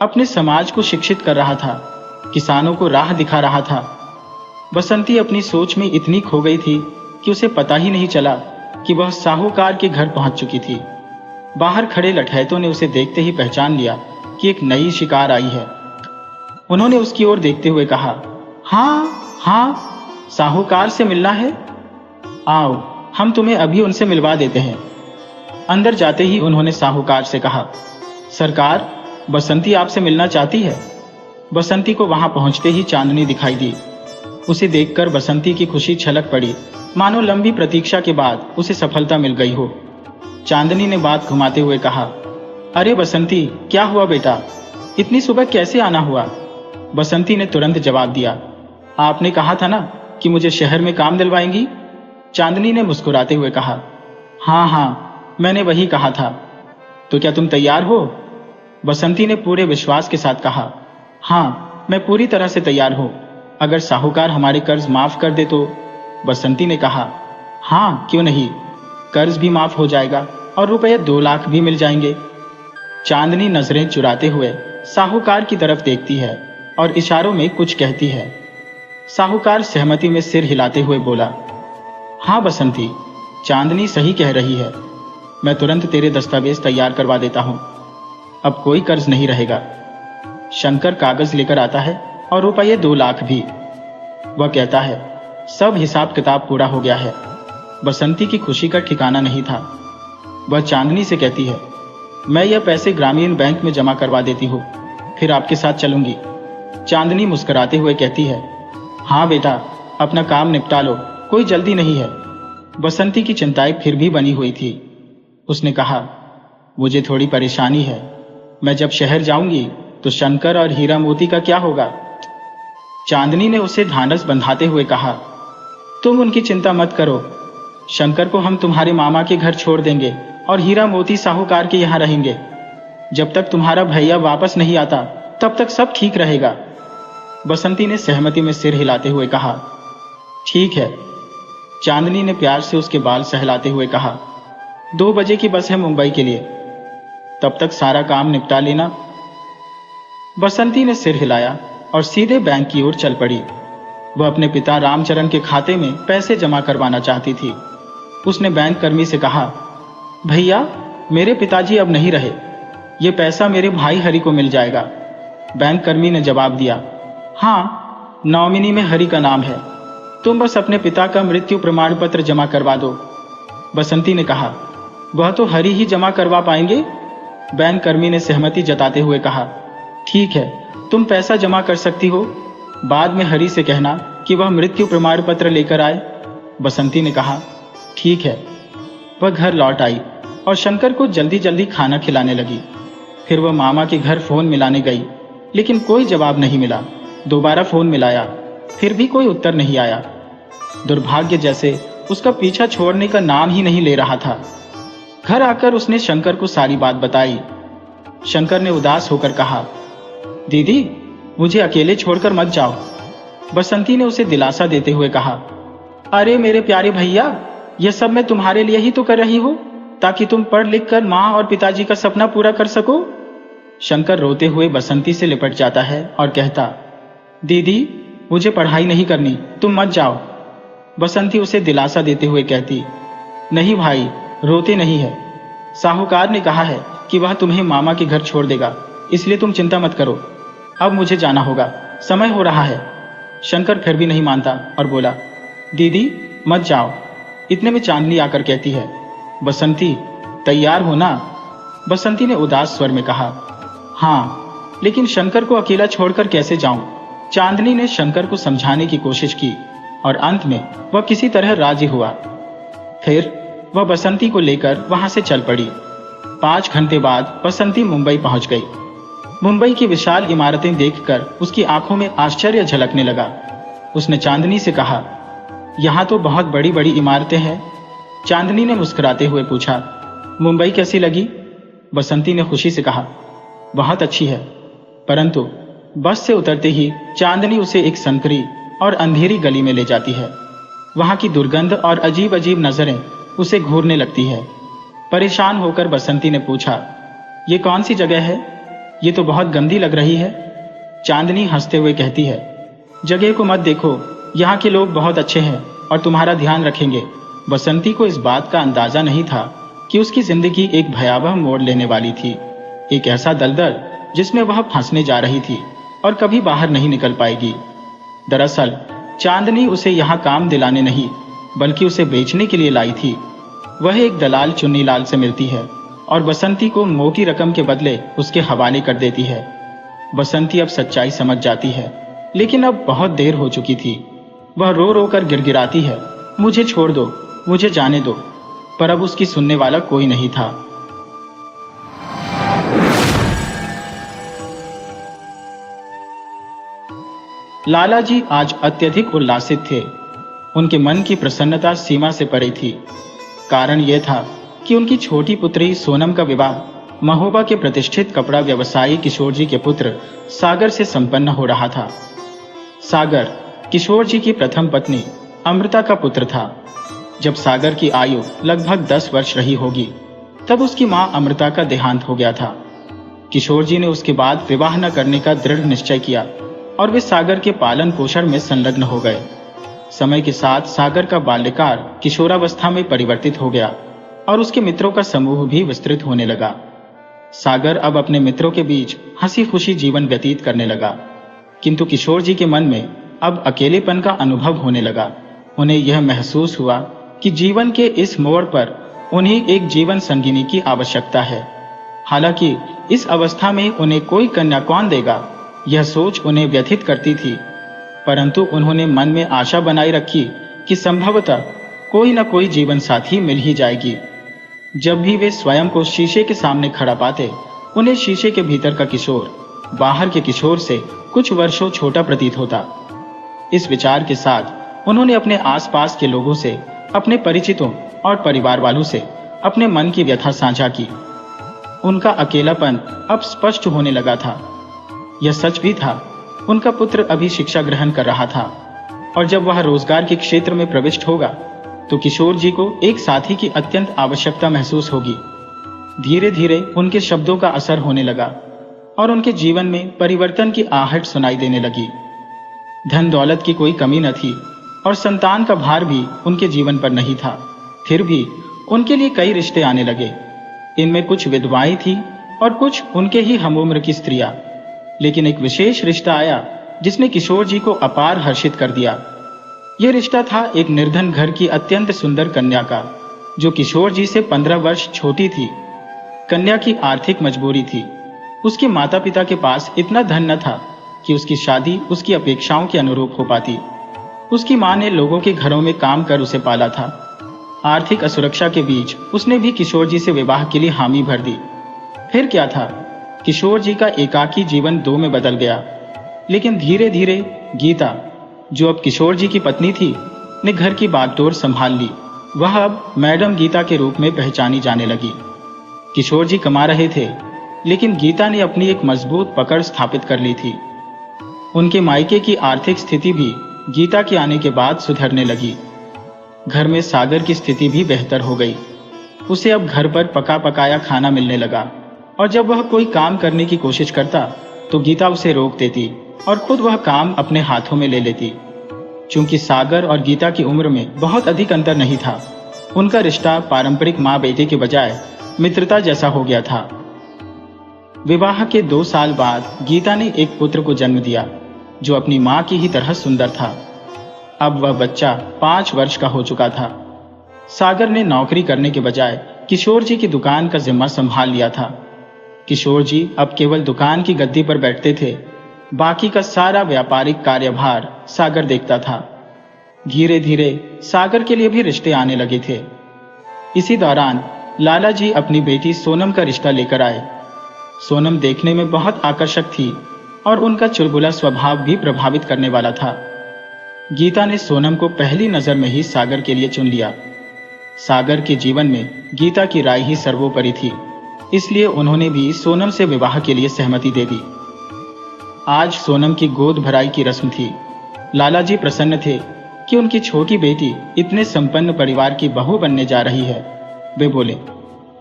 अपने समाज को शिक्षित कर रहा था, किसानों को राह दिखा रहा था। बसंती अपनी सोच में इतनी खो गई थी कि उसे पता ही नहीं चला कि वह साहूकार के घर पहुंच चुकी थी। बाहर खड़े लठैतों ने उसे देखते ही पहचान लिया कि एक नई शिकार आई है। उन्होंने उसकी ओर देखते हुए कहा, हाँ हाँ, साहूकार से मिलना है? आओ, हम तुम्हें अभी उनसे मिलवा देते हैं। अंदर जाते ही उन्होंने साहूकार से कहा, सरकार, बसंती आपसे मिलना चाहती है। बसंती को वहां पहुंचते ही चांदनी दिखाई दी। उसे देखकर बसंती की खुशी छलक पड़ी, मानो लंबी प्रतीक्षा के बाद उसे सफलता मिल गई हो। चांदनी ने बात घुमाते हुए कहा, अरे बसंती, क्या हुआ बेटा? इतनी सुबह कैसे आना हुआ? बसंती ने तुरंत जवाब दिया, आपने कहा था ना कि मुझे शहर में काम दिलवाएंगी। चांदनी ने मुस्कुराते हुए कहा, हाँ हाँ, मैंने वही कहा था। तो क्या तुम तैयार हो? बसंती ने पूरे विश्वास के साथ कहा, हाँ, मैं पूरी तरह से तैयार हूं। अगर साहूकार हमारे कर्ज माफ कर दे तो? बसंती ने कहा, हाँ, क्यों नहीं, कर्ज भी माफ हो जाएगा और रुपये 2 लाख भी मिल जाएंगे। चांदनी नजरें चुराते हुए साहूकार की तरफ देखती है और इशारों में कुछ कहती है। साहूकार सहमति में सिर हिलाते हुए बोला, हाँ बसंती, चांदनी सही कह रही है। मैं तुरंत तेरे दस्तावेज तैयार करवा देता हूं। अब कोई कर्ज नहीं रहेगा। शंकर कागज लेकर आता है और रुपये 2 लाख भी। वह कहता है, सब हिसाब किताब पूरा हो गया है। बसंती की खुशी का ठिकाना नहीं था। वह चांदनी से कहती है, मैं यह पैसे ग्रामीण बैंक में जमा करवा देती हूँ, फिर आपके साथ चलूंगी। चांदनी मुस्कुराते हुए कहती है, हाँ बेटा, अपना काम निपटा लो, कोई जल्दी नहीं है। बसंती की चिंताएं फिर भी बनी हुई थी। उसने कहा, मुझे थोड़ी परेशानी है। मैं जब शहर जाऊंगी तो शंकर और हीरा मोती का क्या होगा? चांदनी ने उसे ढांढस बंधाते हुए कहा, तुम उनकी चिंता मत करो। शंकर को हम तुम्हारे मामा के घर छोड़ देंगे और हीरा मोती साहूकार के यहाँ रहेंगे। जब तक तुम्हारा भैया वापस नहीं आता तब तक सब ठीक रहेगा। बसंती ने सहमति में सिर हिलाते हुए कहा, ठीक है। चांदनी ने प्यार से उसके बाल सहलाते हुए कहा, 2 बजे की बस है मुंबई के लिए, तब तक सारा काम निपटा लेना। बसंती ने सिर हिलाया और सीधे बैंक की ओर चल पड़ी। वह अपने पिता रामचरण के खाते में पैसे जमा करवाना चाहती थी। उसने बैंक कर्मी से कहा, भैया, मेरे पिताजी अब नहीं रहे, ये पैसा मेरे भाई हरि को मिल जाएगा। बैंक कर्मी ने जवाब दिया, हाँ, नॉमिनी में हरि का नाम है, तुम बस अपने पिता का मृत्यु प्रमाण पत्र जमा करवा दो। बसंती ने कहा, वह तो हरि ही जमा करवा पाएंगे। बैंक कर्मी ने सहमति जताते हुए कहा, ठीक है, तुम पैसा जमा कर सकती हो, बाद में हरि से कहना कि वह मृत्यु प्रमाण पत्र लेकर आए। बसंती ने कहा, ठीक है। वह घर लौट आई और शंकर को जल्दी जल्दी खाना खिलाने लगी। फिर वह मामा के घर फोन मिलाने गई, लेकिन कोई जवाब नहीं मिला। दोबारा फोन मिलाया, फिर भी कोई उत्तर नहीं आया। दुर्भाग्य जैसे उसका पीछा छोड़ने का नाम ही नहीं ले रहा था। घर आकर उसने शंकर को सारी बात बताई। शंकर ने उदास होकर कहा, दीदी, मुझे अकेले छोड़कर मत जाओ। बसंती ने उसे दिलासा देते हुए कहा, अरे मेरे प्यारे भैया, यह सब मैं तुम्हारे लिए ही तो कर रही हूं, ताकि तुम पढ़ लिख कर माँ और पिताजी का सपना पूरा कर सको। शंकर रोते हुए बसंती से लिपट जाता है और कहता, दीदी, मुझे पढ़ाई नहीं करनी, तुम मत जाओ। बसंती उसे दिलासा देते हुए कहती, नहीं भाई, रोते नहीं है। साहूकार ने कहा है कि वह तुम्हें मामा के घर छोड़ देगा, इसलिए तुम चिंता मत करो। अब मुझे जाना होगा, समय हो रहा है। शंकर फिर भी नहीं मानता और बोला, दीदी मत जाओ। इतने में चांदनी आकर कहती है, बसंती, तैयार हो ना? बसंती ने उदास स्वर में कहा, हाँ, लेकिन शंकर को अकेला छोड़कर कैसे जाऊं? चांदनी ने शंकर को समझाने की कोशिश की और अंत में वह किसी तरह राजी हुआ। फिर वह बसंती को लेकर वहां से चल पड़ी। 5 घंटे बाद बसंती मुंबई पहुंच गई। मुंबई की विशाल इमारतें देखकर उसकी आंखों में आश्चर्य झलकने लगा। उसने चांदनी से कहा, यहाँ तो बहुत बड़ी बड़ी इमारतें हैं। चांदनी ने मुस्कुराते हुए पूछा, मुंबई कैसी लगी? बसंती ने खुशी से कहा, बहुत अच्छी है, परंतु बस से उतरते ही चांदनी उसे एक संकरी और अंधेरी गली में ले जाती है। वहां की दुर्गंध और अजीब अजीब नजरें उसे घूरने लगती है। परेशान होकर बसंती ने पूछा, ये कौन सी जगह है? ये तो बहुत गंदी लग रही है। चांदनी हंसते हुए कहती है, जगह को मत देखो, यहाँ के लोग बहुत अच्छे हैं और तुम्हारा ध्यान रखेंगे। बसंती को इस बात का अंदाजा नहीं था कि उसकी जिंदगी एक भयावह मोड़ लेने वाली थी, एक ऐसा दलदल जिसमें वह फंसने जा रही थी और कभी बाहर नहीं निकल पाएगी। दरअसल चांदनी उसे यहाँ काम दिलाने नहीं बल्कि उसे बेचने के लिए लाई थी। वह एक दलाल चुन्नीलाल से मिलती है और बसंती को मोटी रकम के बदले उसके हवाले कर देती है। बसंती अब सच्चाई समझ जाती है, लेकिन अब बहुत देर हो चुकी थी। वह रो रो कर गिड़गिड़ाती है, मुझे छोड़ दो, मुझे जाने दो। पर अब उसकी सुनने वाला कोई नहीं था। लाला जी आज अत्यधिक उल्लासित थे। उनके मन की प्रसन्नता सीमा से परे थी। कारण यह था कि उनकी छोटी पुत्री सोनम का विवाह महोबा के प्रतिष्ठित कपड़ा व्यवसायी किशोर जी के पुत्र सागर से संपन्न हो रहा था। सागर किशोर जी की प्रथम पत्नी अमृता का पुत्र था। जब सागर की आयु लगभग 10 वर्ष रही होगी, तब उसकी मां अमृता का देहांत हो गया था। किशोर जी ने उसके बाद विवाह न करने का दृढ़ निश्चय किया और वे सागर के पालन पोषण में संलग्न हो गए। समय के साथ सागर का बाल्यकाल किशोरावस्था में परिवर्तित हो गया और उसके मित्रों का समूह भी विस्तृत होने लगा। सागर अब अपने मित्रों के बीच हंसी खुशी जीवन व्यतीत करने लगा, किंतु किशोर जी के मन में अब अकेलेपन का अनुभव होने लगा। उन्हें यह महसूस हुआ कि जीवन के इस मोड़ पर उन्हें एक जीवन संगिनी की आवश्यकता है। हालांकि इस अवस्था में उन्हें कोई कन्या कौन देगा, यह सोच उन्हें व्यथित करती थी, परंतु उन्होंने मन में आशा बनाई रखी कि संभवतः कोई न कोई जीवन साथी मिल ही जाएगी। जब भी वे स्वयं को शीशे के सामने खड़ा पाते, उन्हें शीशे के भीतर का किशोर बाहर के किशोर से कुछ वर्षों छोटा प्रतीत होता। इस विचार के साथ उन्होंने अपने आसपास के लोगों से, अपने परिचितों और परिवार वालों से अपने मन की व्यथा साझा की। उनका अकेलापन अब स्पष्ट होने लगा था। यह सच भी था, उनका पुत्र अभी शिक्षा ग्रहण कर रहा था और जब वह रोजगार के क्षेत्र में प्रविष्ट होगा तो किशोर जी को एक साथी की अत्यंत आवश्यकता महसूस होगी। धीरे धीरे उनके शब्दों का असर होने लगा और उनके जीवन में परिवर्तन की आहट सुनाई देने लगी। धन दौलत की कोई कमी न थी और संतान का भार भी उनके जीवन पर नहीं था। फिर भी उनके लिए कई रिश्ते आने लगे। इनमें कुछ विधवाएं थी और कुछ उनके ही हमउम्र की स्त्रियां। लेकिन एक विशेष रिश्ता आया जिसने किशोर जी को अपार हर्षित कर दिया। यह रिश्ता था एक निर्धन घर की अत्यंत सुंदर कन्या का, जो किशोर जी से 15 वर्ष छोटी थी। कन्या की आर्थिक मजबूरी थी। उसके माता पिता के पास इतना धन न था कि उसकी शादी उसकी अपेक्षाओं के अनुरूप हो पाती। उसकी मां ने लोगों के घरों में काम कर उसे पाला था। आर्थिक असुरक्षा के बीच उसने भी किशोर जी से विवाह के लिए हामी भर दी। फिर क्या था, किशोर जी का एकाकी जीवन 2 में बदल गया। लेकिन धीरे धीरे गीता, जो अब किशोर जी की पत्नी थी, ने घर की बागडोर संभाल ली। वह अब मैडम गीता के रूप में पहचानी जाने लगी। किशोर जी कमा रहे थे, लेकिन गीता ने अपनी एक मजबूत पकड़ स्थापित कर ली थी। उनके मायके की आर्थिक स्थिति भी गीता के आने के बाद सुधरने लगी। घर में सागर की स्थिति भी बेहतर हो गई। उसे अब घर पर पका पकाया खाना मिलने लगा और जब वह कोई काम करने की कोशिश करता तो गीता उसे रोक देती और खुद वह काम अपने हाथों में ले लेती। चूंकि सागर और गीता की उम्र में बहुत अधिक अंतर नहीं था, उनका रिश्ता पारंपरिक माँ बेटे के बजाय मित्रता जैसा हो गया था। विवाह के 2 साल बाद गीता ने एक पुत्र को जन्म दिया, जो अपनी मां की ही तरह सुंदर था। अब वह बच्चा 5 वर्ष का हो चुका था। सागर ने नौकरी करने के बजाय किशोर जी की दुकान का जिम्मा संभाल लिया था। किशोर जी अब केवल दुकान की गद्दी पर बैठते थे, बाकी का सारा व्यापारिक कार्यभार सागर देखता था। धीरे धीरे सागर के लिए भी रिश्ते आने लगे थे। इसी दौरान लाला जी अपनी बेटी सोनम का रिश्ता लेकर आए। सोनम देखने में बहुत आकर्षक थी और उनका चुलबुला स्वभाव भी प्रभावित करने वाला था। गीता ने सोनम को पहली नजर में ही सागर के लिए चुन लिया। सागर के जीवन में गीता की राय ही सर्वोपरि थी, इसलिए उन्होंने भी सोनम से विवाह के लिए सहमति दे दी। आज सोनम की गोद भराई की रस्म थी। लाला जी प्रसन्न थे कि उनकी छोटी बेटी इतने संपन्न परिवार की बहू बनने जा रही है। वे बोले,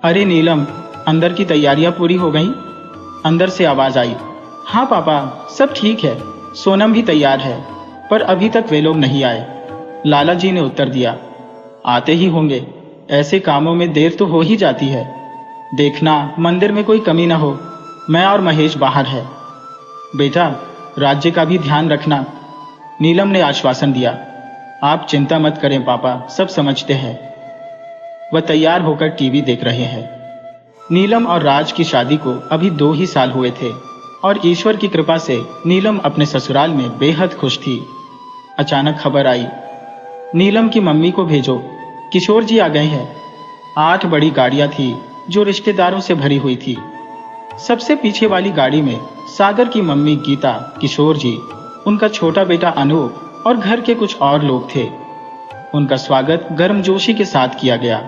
अरे नीलम, अंदर की तैयारियां पूरी हो गईं? अंदर से आवाज आई, हाँ पापा, सब ठीक है, सोनम भी तैयार है, पर अभी तक वे लोग नहीं आए। लाला जी ने उत्तर दिया, आते ही होंगे, ऐसे कामों में देर तो हो ही जाती है। देखना मंदिर में कोई कमी ना हो, मैं और महेश बाहर है। बेटा, राज्य का भी ध्यान रखना, नीलम ने आश्वासन दिया। आप चिंता मत करें पापा, सब समझते हैं। वह तैयार होकर टीवी देख रहे हैं। नीलम और राज की शादी को अभी 2 ही साल हुए थे और ईश्वर की कृपा से नीलम अपने ससुराल में बेहद खुश थी। अचानक खबर आई, नीलम की मम्मी को भेजो, किशोर जी आ गए हैं। 8 बड़ी गाड़ियां थी जो रिश्तेदारों से भरी हुई थी। सबसे पीछे वाली गाड़ी में सागर की मम्मी गीता, किशोर जी, उनका छोटा बेटा अनूप और घर के कुछ और लोग थे। उनका स्वागत गर्मजोशी के साथ किया गया।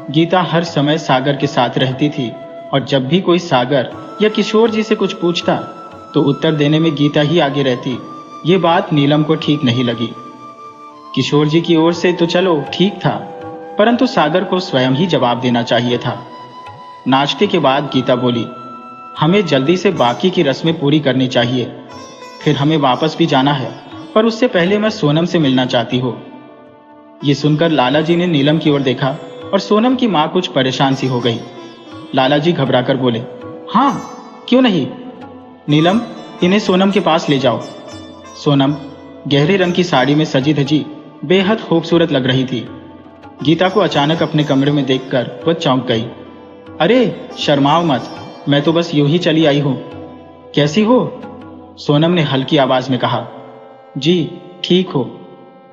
गीता हर समय सागर के साथ रहती थी और जब भी कोई सागर या किशोर जी से कुछ पूछता तो उत्तर देने में गीता ही आगे रहती। ये बात नीलम को ठीक नहीं लगी। किशोर जी की ओर से तो चलो ठीक था, परंतु सागर को स्वयं ही जवाब देना चाहिए था। नाश्ते के बाद गीता बोली, हमें जल्दी से बाकी की रस्में पूरी करनी चाहिए, फिर हमें वापस भी जाना है, पर उससे पहले मैं सोनम से मिलना चाहती हूँ। ये सुनकर लाला जी ने नीलम की ओर देखा और सोनम की मां कुछ परेशान सी हो गई। लाला जी घबराकर बोले, हाँ क्यों नहीं, नीलम, इन्हें सोनम के पास ले जाओ। सोनम गहरे रंग की साड़ी में सजी धजी बेहद खूबसूरत लग रही थी। गीता को अचानक अपने कमरे में देखकर वह चौंक गई। अरे शर्माओ मत, मैं तो बस यूं ही चली आई हूं। कैसी हो? सोनम ने हल्की आवाज में कहा। जी ठीक हो,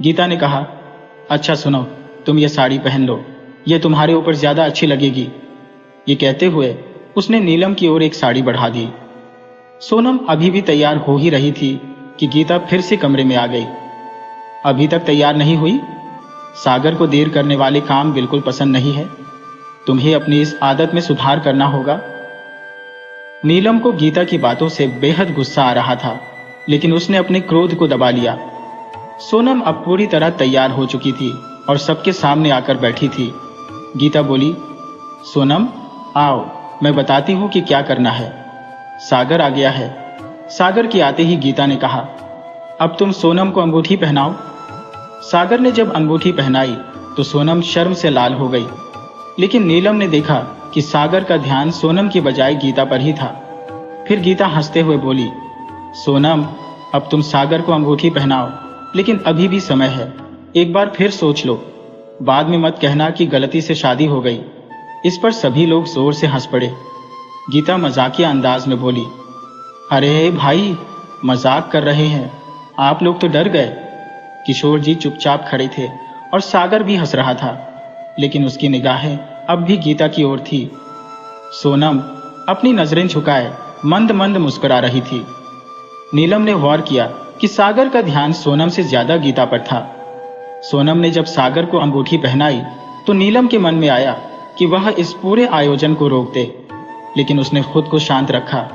गीता ने कहा। अच्छा सुनो, तुम ये साड़ी पहन लो, ये तुम्हारे ऊपर ज्यादा अच्छी लगेगी। ये कहते हुए उसने नीलम की ओर एक साड़ी बढ़ा दी। सोनम अभी भी तैयार हो ही रही थी कि गीता फिर से कमरे में आ गई। अभी तक तैयार नहीं हुई? सागर को देर करने वाले काम बिल्कुल पसंद नहीं है। तुम्हें अपनी इस आदत में सुधार करना होगा। नीलम को गीता की बातों से बेहद गुस्सा आ रहा था, लेकिन उसने अपने क्रोध को दबा लिया। सोनम अब पूरी तरह तैयार हो चुकी थी और सबके सामने आकर बैठी थी। गीता बोली, सोनम आओ, मैं बताती हूं कि क्या करना है। सागर आ गया है। सागर के आते ही गीता ने कहा, अब तुम सोनम को अंगूठी पहनाओ। सागर ने जब अंगूठी पहनाई तो सोनम शर्म से लाल हो गई, लेकिन नीलम ने देखा कि सागर का ध्यान सोनम की बजाय गीता पर ही था। फिर गीता हंसते हुए बोली, सोनम, अब तुम सागर को अंगूठी पहनाओ, लेकिन अभी भी समय है, एक बार फिर सोच लो, बाद में मत कहना कि गलती से शादी हो गई। इस पर सभी लोग जोर से हंस पड़े। गीता मजाकिया अंदाज में बोली, अरे भाई, मजाक कर रहे हैं, आप लोग तो डर गए। किशोर जी चुपचाप खड़े थे और सागर भी हंस रहा था, लेकिन उसकी निगाहें अब भी गीता की ओर थी। सोनम अपनी नजरें झुकाए मंद मंद मुस्कुरा रही थी। नीलम ने गौर किया कि सागर का ध्यान सोनम से ज्यादा गीता पर था। सोनम ने जब सागर को अंगूठी पहनाई तो नीलम के मन में आया कि वह इस पूरे आयोजन को रोक दे, लेकिन उसने खुद को शांत रखा,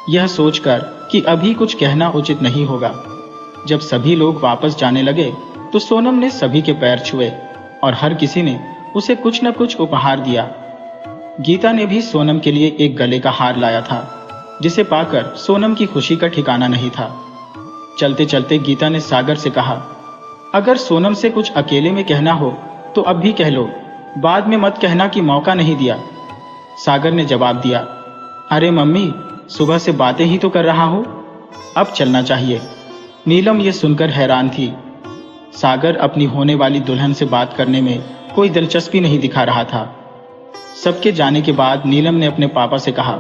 यह सोचकर कि अभी कुछ कहना उचित नहीं होगा। जब सभी लोग वापस जाने लगे तो सोनम ने सभी के पैर छुए और हर किसी ने उसे कुछ न कुछ उपहार दिया। गीता ने भी सोनम के लिए एक गले का हार लाया था, जिसे पाकर सोनम की खुशी का ठिकाना नहीं था। चलते चलते गीता ने सागर से कहा, अगर सोनम से कुछ अकेले में कहना हो तो अब भी कह लो, बाद में मत कहना कि मौका नहीं दिया। सागर ने जवाब दिया, अरे मम्मी, सुबह से बातें ही तो कर रहा हो, अब चलना चाहिए। नीलम ये सुनकर हैरान थी। सागर अपनी होने वाली दुल्हन से बात करने में कोई दिलचस्पी नहीं दिखा रहा था। सबके जाने के बाद नीलम ने अपने पापा से कहा,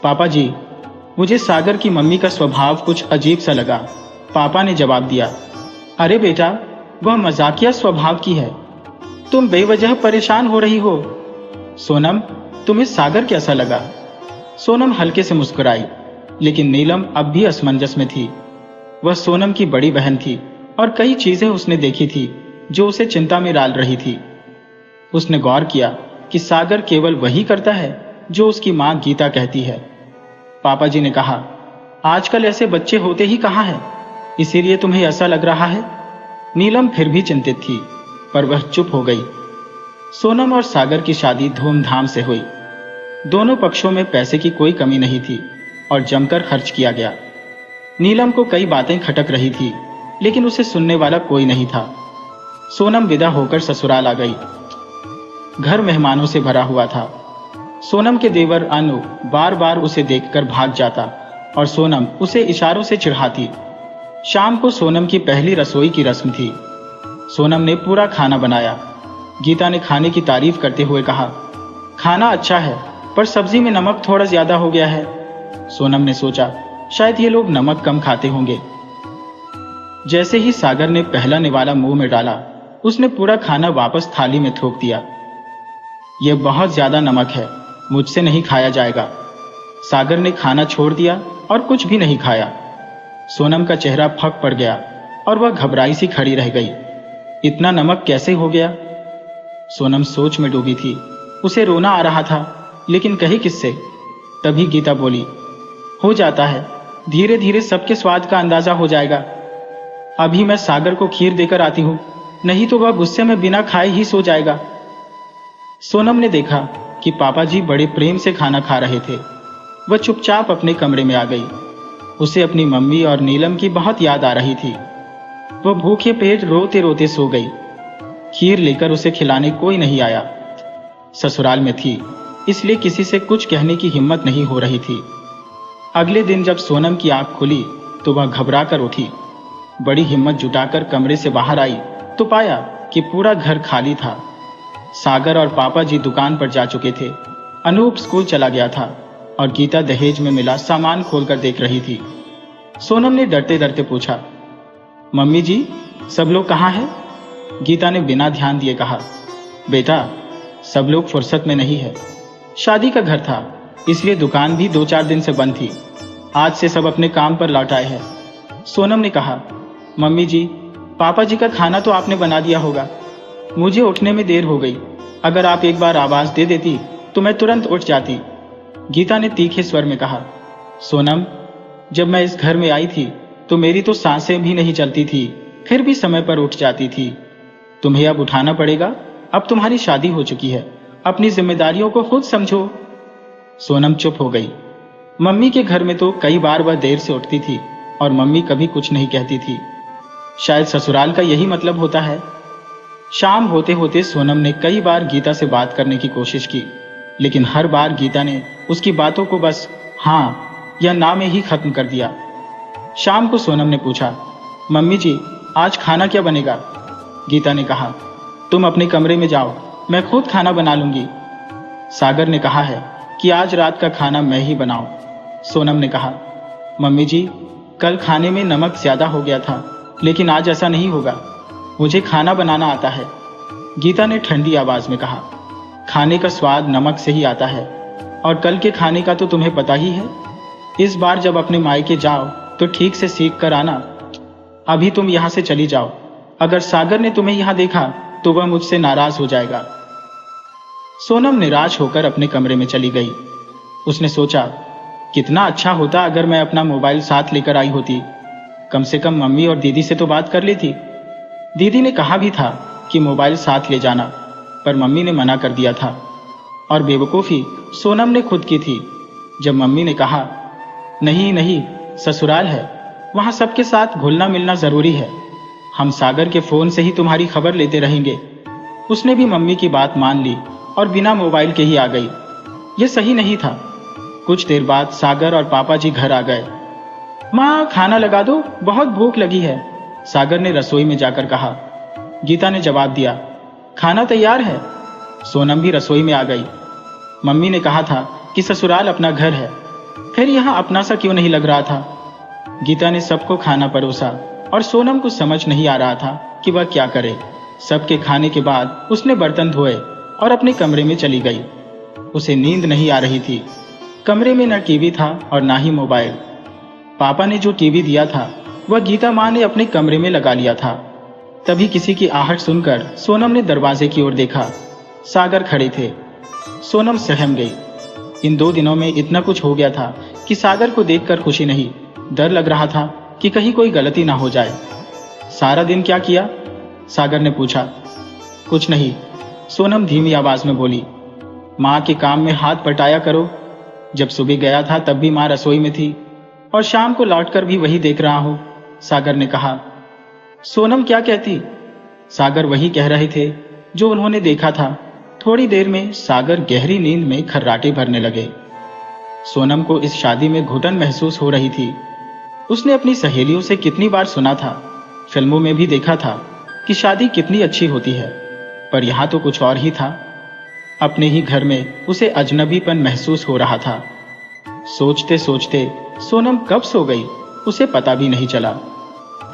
पापा जी, मुझे सागर की मम्मी का स्वभाव कुछ अजीब सा लगा। पापा ने जवाब दिया, अरे बेटा, वह मजाकिया स्वभाव की है, तुम बेवजह परेशान हो रही हो। सोनम, तुम्हें सागर कैसा लगा? सोनम हल्के से मुस्कुराई, लेकिन नीलम अब भी असमंजस में थी। वह सोनम की बड़ी बहन थी और कई चीजें उसने देखी थी जो उसे चिंता में डाल रही थी। उसने गौर किया कि सागर केवल वही करता है जो उसकी मां गीता कहती है। पापा जी ने कहा, आजकल ऐसे बच्चे होते ही कहाँ हैं, इसीलिए तुम्हें ऐसा लग रहा है। नीलम फिर भी चिंतित थी, पर वह चुप हो गई। सोनम और सागर की शादी धूमधाम से हुई। दोनों पक्षों में पैसे की कोई कमी नहीं थी और जमकर खर्च किया गया। नीलम को कई बातें खटक रही थी, लेकिन उसे सुनने वाला कोई नहीं था। सोनम विदा होकर ससुराल आ गई। घर मेहमानों से भरा हुआ था। सोनम के देवर अनु बार बार उसे देखकर भाग जाता और सोनम उसे इशारों से चिढ़ाती। शाम को सोनम की पहली रसोई की रस्म थी। सोनम ने पूरा खाना बनाया। गीता ने खाने की तारीफ करते हुए कहा, खाना अच्छा है, पर सब्जी में नमक थोड़ा ज्यादा हो गया है। सोनम ने सोचा, शायद ये लोग नमक कम खाते होंगे। जैसे ही सागर ने पहला निवाला मुंह में डाला, उसने पूरा खाना वापस थाली में थोप दिया। यह बहुत ज्यादा नमक है, मुझसे नहीं खाया जाएगा। सागर ने खाना छोड़ दिया और कुछ भी नहीं खाया। सोनम का चेहरा फक पड़ गया और वह घबराई सी खड़ी रह गई। इतना नमक कैसे हो गया? सोनम सोच में डूबी थी। उसे रोना आ रहा था, लेकिन कहे किससे? तभी गीता बोली, हो जाता है, धीरे धीरे सबके स्वाद का अंदाजा हो जाएगा। अभी मैं सागर को खीर देकर आती हूं, नहीं तो वह गुस्से में बिना खाए ही सो जाएगा। सोनम ने देखा कि पापा जी बड़े प्रेम से खाना खा रहे थे। वह चुपचाप अपने कमरे में आ गई। उसे अपनी मम्मी और नीलम की बहुत याद आ रही थी। वह भूखे पेट रोते रोते सो गई। खीर लेकर उसे खिलाने कोई नहीं आया। ससुराल में थी, इसलिए किसी से कुछ कहने की हिम्मत नहीं हो रही थी। अगले दिन जब सोनम की आंख खुली तो वह घबरा कर उठी। बड़ी हिम्मत जुटाकर कमरे से बाहर आई तो पाया कि पूरा घर खाली था। सागर और पापा जी दुकान पर जा चुके थे। अनूप स्कूल चला गया था और गीता दहेज में मिला सामान खोलकर देख रही थी। सोनम ने डरते डरते पूछा, मम्मी जी, सब लोग कहाँ हैं? गीता ने बिना ध्यान दिए कहा, बेटा, सब लोग फुर्सत में नहीं है। शादी का घर था, इसलिए दुकान भी 2-4 दिन से बंद थी। आज से सब अपने काम पर लौट आए हैं। सोनम ने कहा, मम्मी जी, पापा जी का खाना तो आपने बना दिया होगा। मुझे उठने में देर हो गई। अगर आप एक बार आवाज दे देती तो मैं तुरंत उठ जाती। गीता ने तीखे स्वर में कहा, सोनम, जब मैं इस घर में आई थी तो मेरी तो सांसें भी नहीं चलती थी, फिर भी समय पर उठ जाती थी। तुम्हें अब उठाना पड़ेगा। अब तुम्हारी शादी हो चुकी है, अपनी जिम्मेदारियों को खुद समझो। सोनम चुप हो गई। मम्मी के घर में तो कई बार वह देर से उठती थी और मम्मी कभी कुछ नहीं कहती थी। शायद ससुराल का यही मतलब होता है। शाम होते होते सोनम ने कई बार गीता से बात करने की कोशिश की, लेकिन हर बार गीता ने उसकी बातों को बस हाँ या ना में ही खत्म कर दिया। शाम को सोनम ने पूछा, मम्मी जी, आज खाना क्या बनेगा? गीता ने कहा, तुम अपने कमरे में जाओ, मैं खुद खाना बना लूंगी। सागर ने कहा है कि आज रात का खाना मैं ही बनाऊं। सोनम ने कहा, मम्मी जी, कल खाने में नमक ज्यादा हो गया था, लेकिन आज ऐसा नहीं होगा। मुझे खाना बनाना आता है। गीता ने ठंडी आवाज में कहा, खाने का स्वाद नमक से ही आता है, और कल के खाने का तो तुम्हें पता ही है। इस बार जब अपने मायके जाओ तो ठीक से सीख कर आना। अभी तुम यहाँ से चली जाओ। अगर सागर ने तुम्हें यहाँ देखा तो वह मुझसे नाराज हो जाएगा। सोनम निराश होकर अपने कमरे में चली गई। उसने सोचा, कितना अच्छा होता अगर मैं अपना मोबाइल साथ लेकर आई होती। कम से कम मम्मी और दीदी से तो बात कर लेती। दीदी ने कहा भी था कि मोबाइल साथ ले जाना, पर मम्मी ने मना कर दिया था। और बेवकूफ़ी सोनम ने खुद की थी, जब मम्मी ने कहा, नहीं नहीं, ससुराल है, वहाँ सबके साथ घुलना मिलना ज़रूरी है। हम सागर के फ़ोन से ही तुम्हारी खबर लेते रहेंगे। उसने भी मम्मी की बात मान ली और बिना मोबाइल के ही आ गई। यह सही नहीं था। कुछ देर बाद सागर और पापा जी घर आ गए। माँ, खाना लगा दो, बहुत भूख लगी है, सागर ने रसोई में जाकर कहा। गीता ने जवाब दिया, खाना तैयार है। सोनम भी रसोई में आ गई। मम्मी ने कहा था कि ससुराल अपना घर है, फिर यहाँ अपना सा क्यों नहीं लग रहा था। गीता ने सबको खाना परोसा और सोनम को समझ नहीं आ रहा था कि वह क्या करे। सबके खाने के बाद उसने बर्तन धोए और अपने कमरे में चली गई। उसे नींद नहीं आ रही थी। कमरे में न टीवी था और ना ही मोबाइल। पापा ने जो टीवी दिया था वह गीता माँ ने अपने कमरे में लगा लिया था। तभी किसी की आहट सुनकर सोनम ने दरवाजे की ओर देखा। सागर खड़े थे। सोनम सहम गई। इन 2 दिनों में इतना कुछ हो गया था कि सागर को देखकर खुशी नहीं डर लग रहा था कि कहीं कोई गलती ना हो जाए। सारा दिन क्या किया? सागर ने पूछा। कुछ नहीं, सोनम धीमी आवाज में बोली। माँ के काम में हाथ बटाया करो। जब सुबह गया था तब भी माँ रसोई में थी और शाम को लौटकर भी वही देख रहा हूं, सागर ने कहा। सोनम क्या कहती? सागर वही कह रहे थे जो उन्होंने देखा था। थोड़ी देर में सागर गहरी नींद में खर्राटे भरने लगे। सोनम को इस शादी में घुटन महसूस हो रही थी। उसने अपनी सहेलियों से कितनी बार सुना था, फिल्मों में भी देखा था कि शादी कितनी अच्छी होती है, पर यहां तो कुछ और ही था। अपने ही घर में उसे अजनबीपन महसूस हो रहा था। सोचते सोचते सोनम कब सो गई उसे पता भी नहीं चला।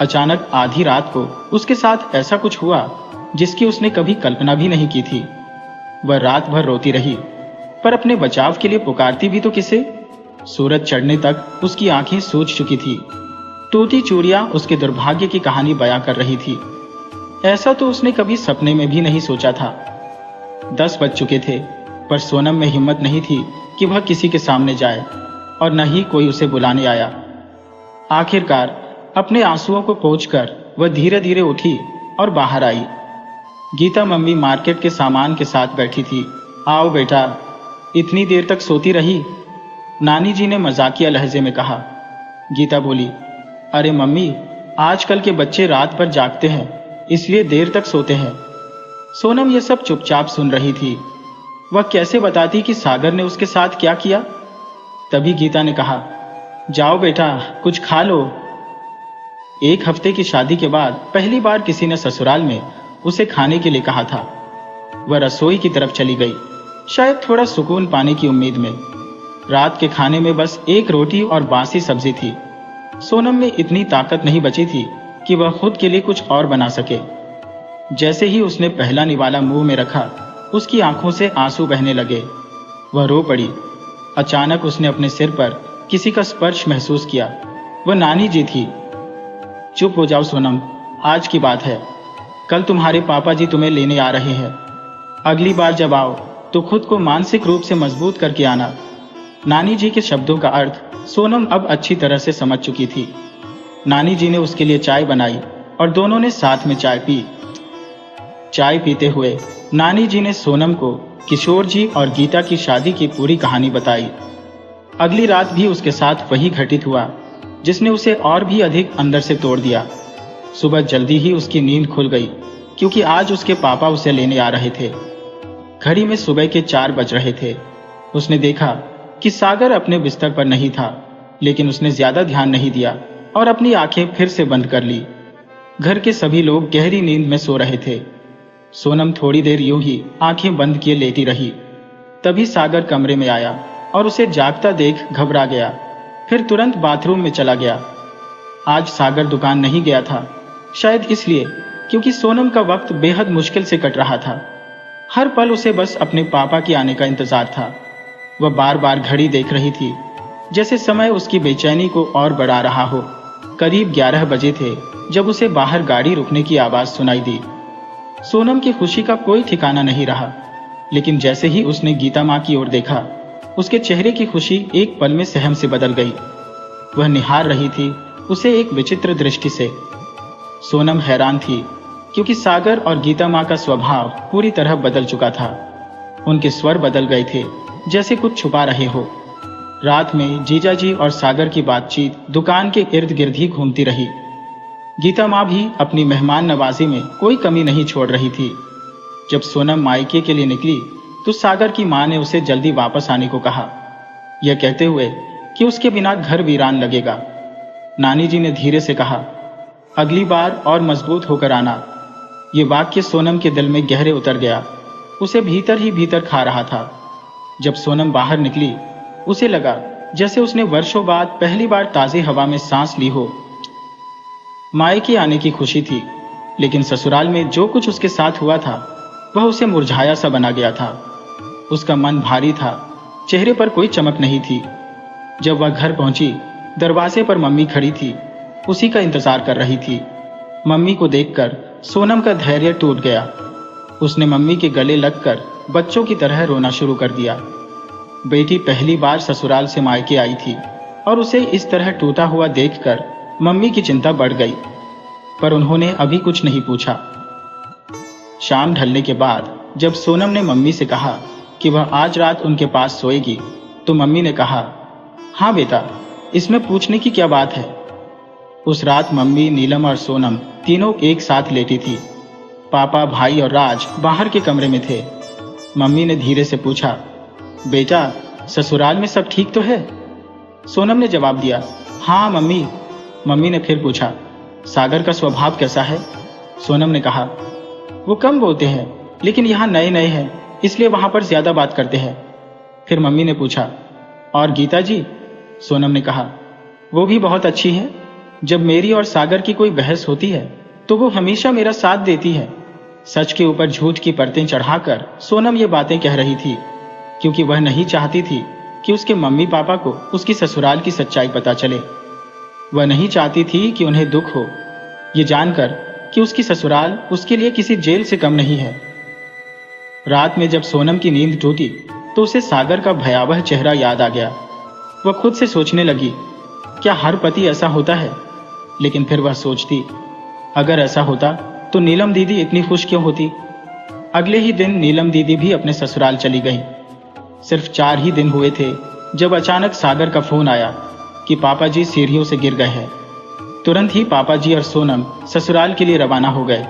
अचानक आधी रात को उसके साथ ऐसा कुछ हुआ जिसकी उसने कभी कल्पना भी नहीं की थी। वह रात भर रोती रही, पर अपने बचाव के लिए पुकारती भी तो किसे? सूरज चढ़ने तक उसकी आंखें सूज चुकी थी। टूटी चूड़ियां उसके दुर्भाग्य की कहानी बयां कर रही थी। ऐसा तो उसने कभी सपने में भी नहीं सोचा था। 10 बज चुके थे, पर सोनम में हिम्मत नहीं थी कि वह किसी के सामने जाए और न ही कोई उसे बुलाने आया। आखिरकार अपने आंसुओं को पोंछकर वह धीरे धीरे उठी और बाहर आई। गीता मम्मी मार्केट के सामान के साथ बैठी थी। आओ बेटा, इतनी देर तक सोती रही? नानी जी ने मजाकिया लहजे में कहा। गीता बोली, अरे मम्मी, आजकल के बच्चे रात भर जागते हैं, इसलिए देर तक सोते हैं। सोनम ये सब चुपचाप सुन रही थी। वह कैसे बताती कि सागर ने उसके साथ क्या किया? तभी गीता ने कहा, जाओ बेटा, कुछ खा लो। 1 हफ्ते की शादी के बाद पहली बार किसी ने ससुराल में उसे खाने के लिए कहा था। वह रसोई की तरफ चली गई, शायद थोड़ा सुकून पाने की उम्मीद में। रात के खाने में बस 1 रोटी और बासी सब्जी थी। सोनम में इतनी ताकत नहीं बची थी कि वह खुद के लिए कुछ और बना सके। जैसे ही उसने पहला निवाला मुंह में रखा, उसकी आंखों से आंसू बहने लगे। वह रो पड़ी। अचानक उसने अपने सिर पर किसी का स्पर्श महसूस किया। वह नानी जी थी। चुप हो जाओ सोनम, आज की बात है। कल तुम्हारे पापा जी तुम्हें लेने आ रहे हैं। अगली बार जब आओ तो खुद को मानसिक रूप से मजबूत करके आना। नानी जी के शब्दों का अर्थ सोनम अब अच्छी तरह से समझ चुकी थी। नानी जी ने उसके लिए चाय बनाई और दोनों ने साथ में चाय पी। चाय पीते हुए नानी जी ने सोनम को किशोर जी और गीता की शादी की पूरी कहानी बताई। अगली रात भी उसके साथ वही घटित हुआ जिसने उसे और भी अधिक अंदर से तोड़ दिया। सुबह जल्दी ही उसकी नींद खुल गई, क्योंकि आज उसके पापा उसे लेने आ रहे थे। घड़ी में सुबह के 4 बज रहे थे। उसने देखा कि सागर अपने बिस्तर पर नहीं था, लेकिन उसने ज्यादा ध्यान नहीं दिया और अपनी आंखें फिर से बंद कर ली। घर के सभी लोग गहरी नींद में सो रहे थे। सोनम थोड़ी देर यूं ही आंखें बंद किए लेटी रही। तभी सागर कमरे में आया और उसे जागता देख घबरा गया। फिर तुरंत बाथरूम में चला गया। आज सागर दुकान नहीं गया था, शायद इसलिए क्योंकि सोनम का वक्त बेहद मुश्किल से कट रहा था। हर पल उसे बस अपने पापा के आने का इंतजार था। वह बार बार घड़ी देख रही थी, जैसे समय उसकी बेचैनी को और बढ़ा रहा हो। करीब 11 बजे थे जब उसे बाहर गाड़ी रुकने की आवाज सुनाई दी। सोनम की खुशी का कोई ठिकाना नहीं रहा, लेकिन जैसे ही उसने गीता माँ की ओर देखा, उसके चेहरे की खुशी एक पल में सहम से बदल गई। वह निहार रही थी उसे एक विचित्र दृष्टि से। सोनम हैरान थी, क्योंकि सागर और गीता माँ का स्वभाव पूरी तरह बदल चुका था। उनके स्वर बदल गए थे, जैसे कुछ छुपा रहे हो। रात में जीजा जी और सागर की बातचीत दुकान के इर्द गिर्द ही घूमती रही। गीता माँ भी अपनी मेहमान नवाजी में कोई कमी नहीं छोड़ रही थी। जब सोनम मायके के लिए निकली तो सागर की माँ ने उसे जल्दी वापस आने को कहा, यह कहते हुए कि उसके बिना घर वीरान लगेगा। नानी जी ने धीरे से कहा, अगली बार और मजबूत होकर आना। ये वाक्य सोनम के दिल में गहरे उतर गया। उसे भीतर ही भीतर खा रहा था। जब सोनम बाहर निकली, उसे लगा जैसे उसने वर्षों बाद पहली बार ताज़ी हवा में सांस ली हो। मायके आने की खुशी थी, लेकिन ससुराल में जो कुछ उसके साथ हुआ था वह उसे मुरझाया सा बना गया था। उसका मन भारी था, चेहरे पर कोई चमक नहीं थी। जब वह घर पहुंची, दरवाजे पर मम्मी खड़ी थी, उसी का इंतजार कर रही थी। मम्मी को देखकर सोनम का धैर्य टूट गया। उसने मम्मी के गले लगकर बच्चों की तरह रोना शुरू कर दिया। बेटी पहली बार ससुराल से मायके आई थी। और उसे इस तरह टूटा हुआ देखकर मम्मी की चिंता बढ़ गई, पर उन्होंने अभी कुछ नहीं पूछा। शाम ढलने के बाद जब सोनम ने मम्मी से कहा कि वह आज रात उनके पास सोएगी, तो मम्मी ने कहा, हाँ बेटा, इसमें पूछने की क्या बात है। उस रात मम्मी, नीलम और सोनम तीनों एक साथ लेटी थी। पापा, भाई और राज बाहर के कमरे में थे। मम्मी ने धीरे से पूछा, बेटा, ससुराल में सब ठीक तो है? सोनम ने जवाब दिया, हाँ मम्मी। मम्मी ने फिर पूछा, सागर का स्वभाव कैसा है? सोनम ने कहा, वो कम बोलते हैं, लेकिन यहाँ नए नए हैं, इसलिए वहां पर ज्यादा बात करते हैं। फिर मम्मी ने पूछा, और गीता जी? सोनम ने कहा, वो भी बहुत अच्छी है। जब मेरी और सागर की कोई बहस होती है तो वो हमेशा मेरा साथ देती है। सच के ऊपर झूठ की परतें चढ़ाकर सोनम ये बातें कह रही थी, क्योंकि वह नहीं चाहती थी कि उसके मम्मी पापा को उसकी ससुराल की सच्चाई पता चले। वह नहीं चाहती थी कि उन्हें दुख हो, ये जानकर कि उसकी ससुराल उसके लिए किसी जेल से कम नहीं है। रात में जब सोनम की नींद टूटी तो उसे सागर का भयावह चेहरा याद आ गया। वह खुद से सोचने लगी, क्या हर पति ऐसा होता है? लेकिन फिर वह सोचती, अगर ऐसा होता तो नीलम दीदी इतनी खुश क्यों होती? अगले ही दिन नीलम दीदी भी अपने ससुराल चली गई। सिर्फ 4 ही दिन हुए थे जब अचानक सागर का फोन आया कि पापा जी सीढ़ियों से गिर गए हैं। तुरंत ही पापा जी और सोनम ससुराल के लिए रवाना हो गए।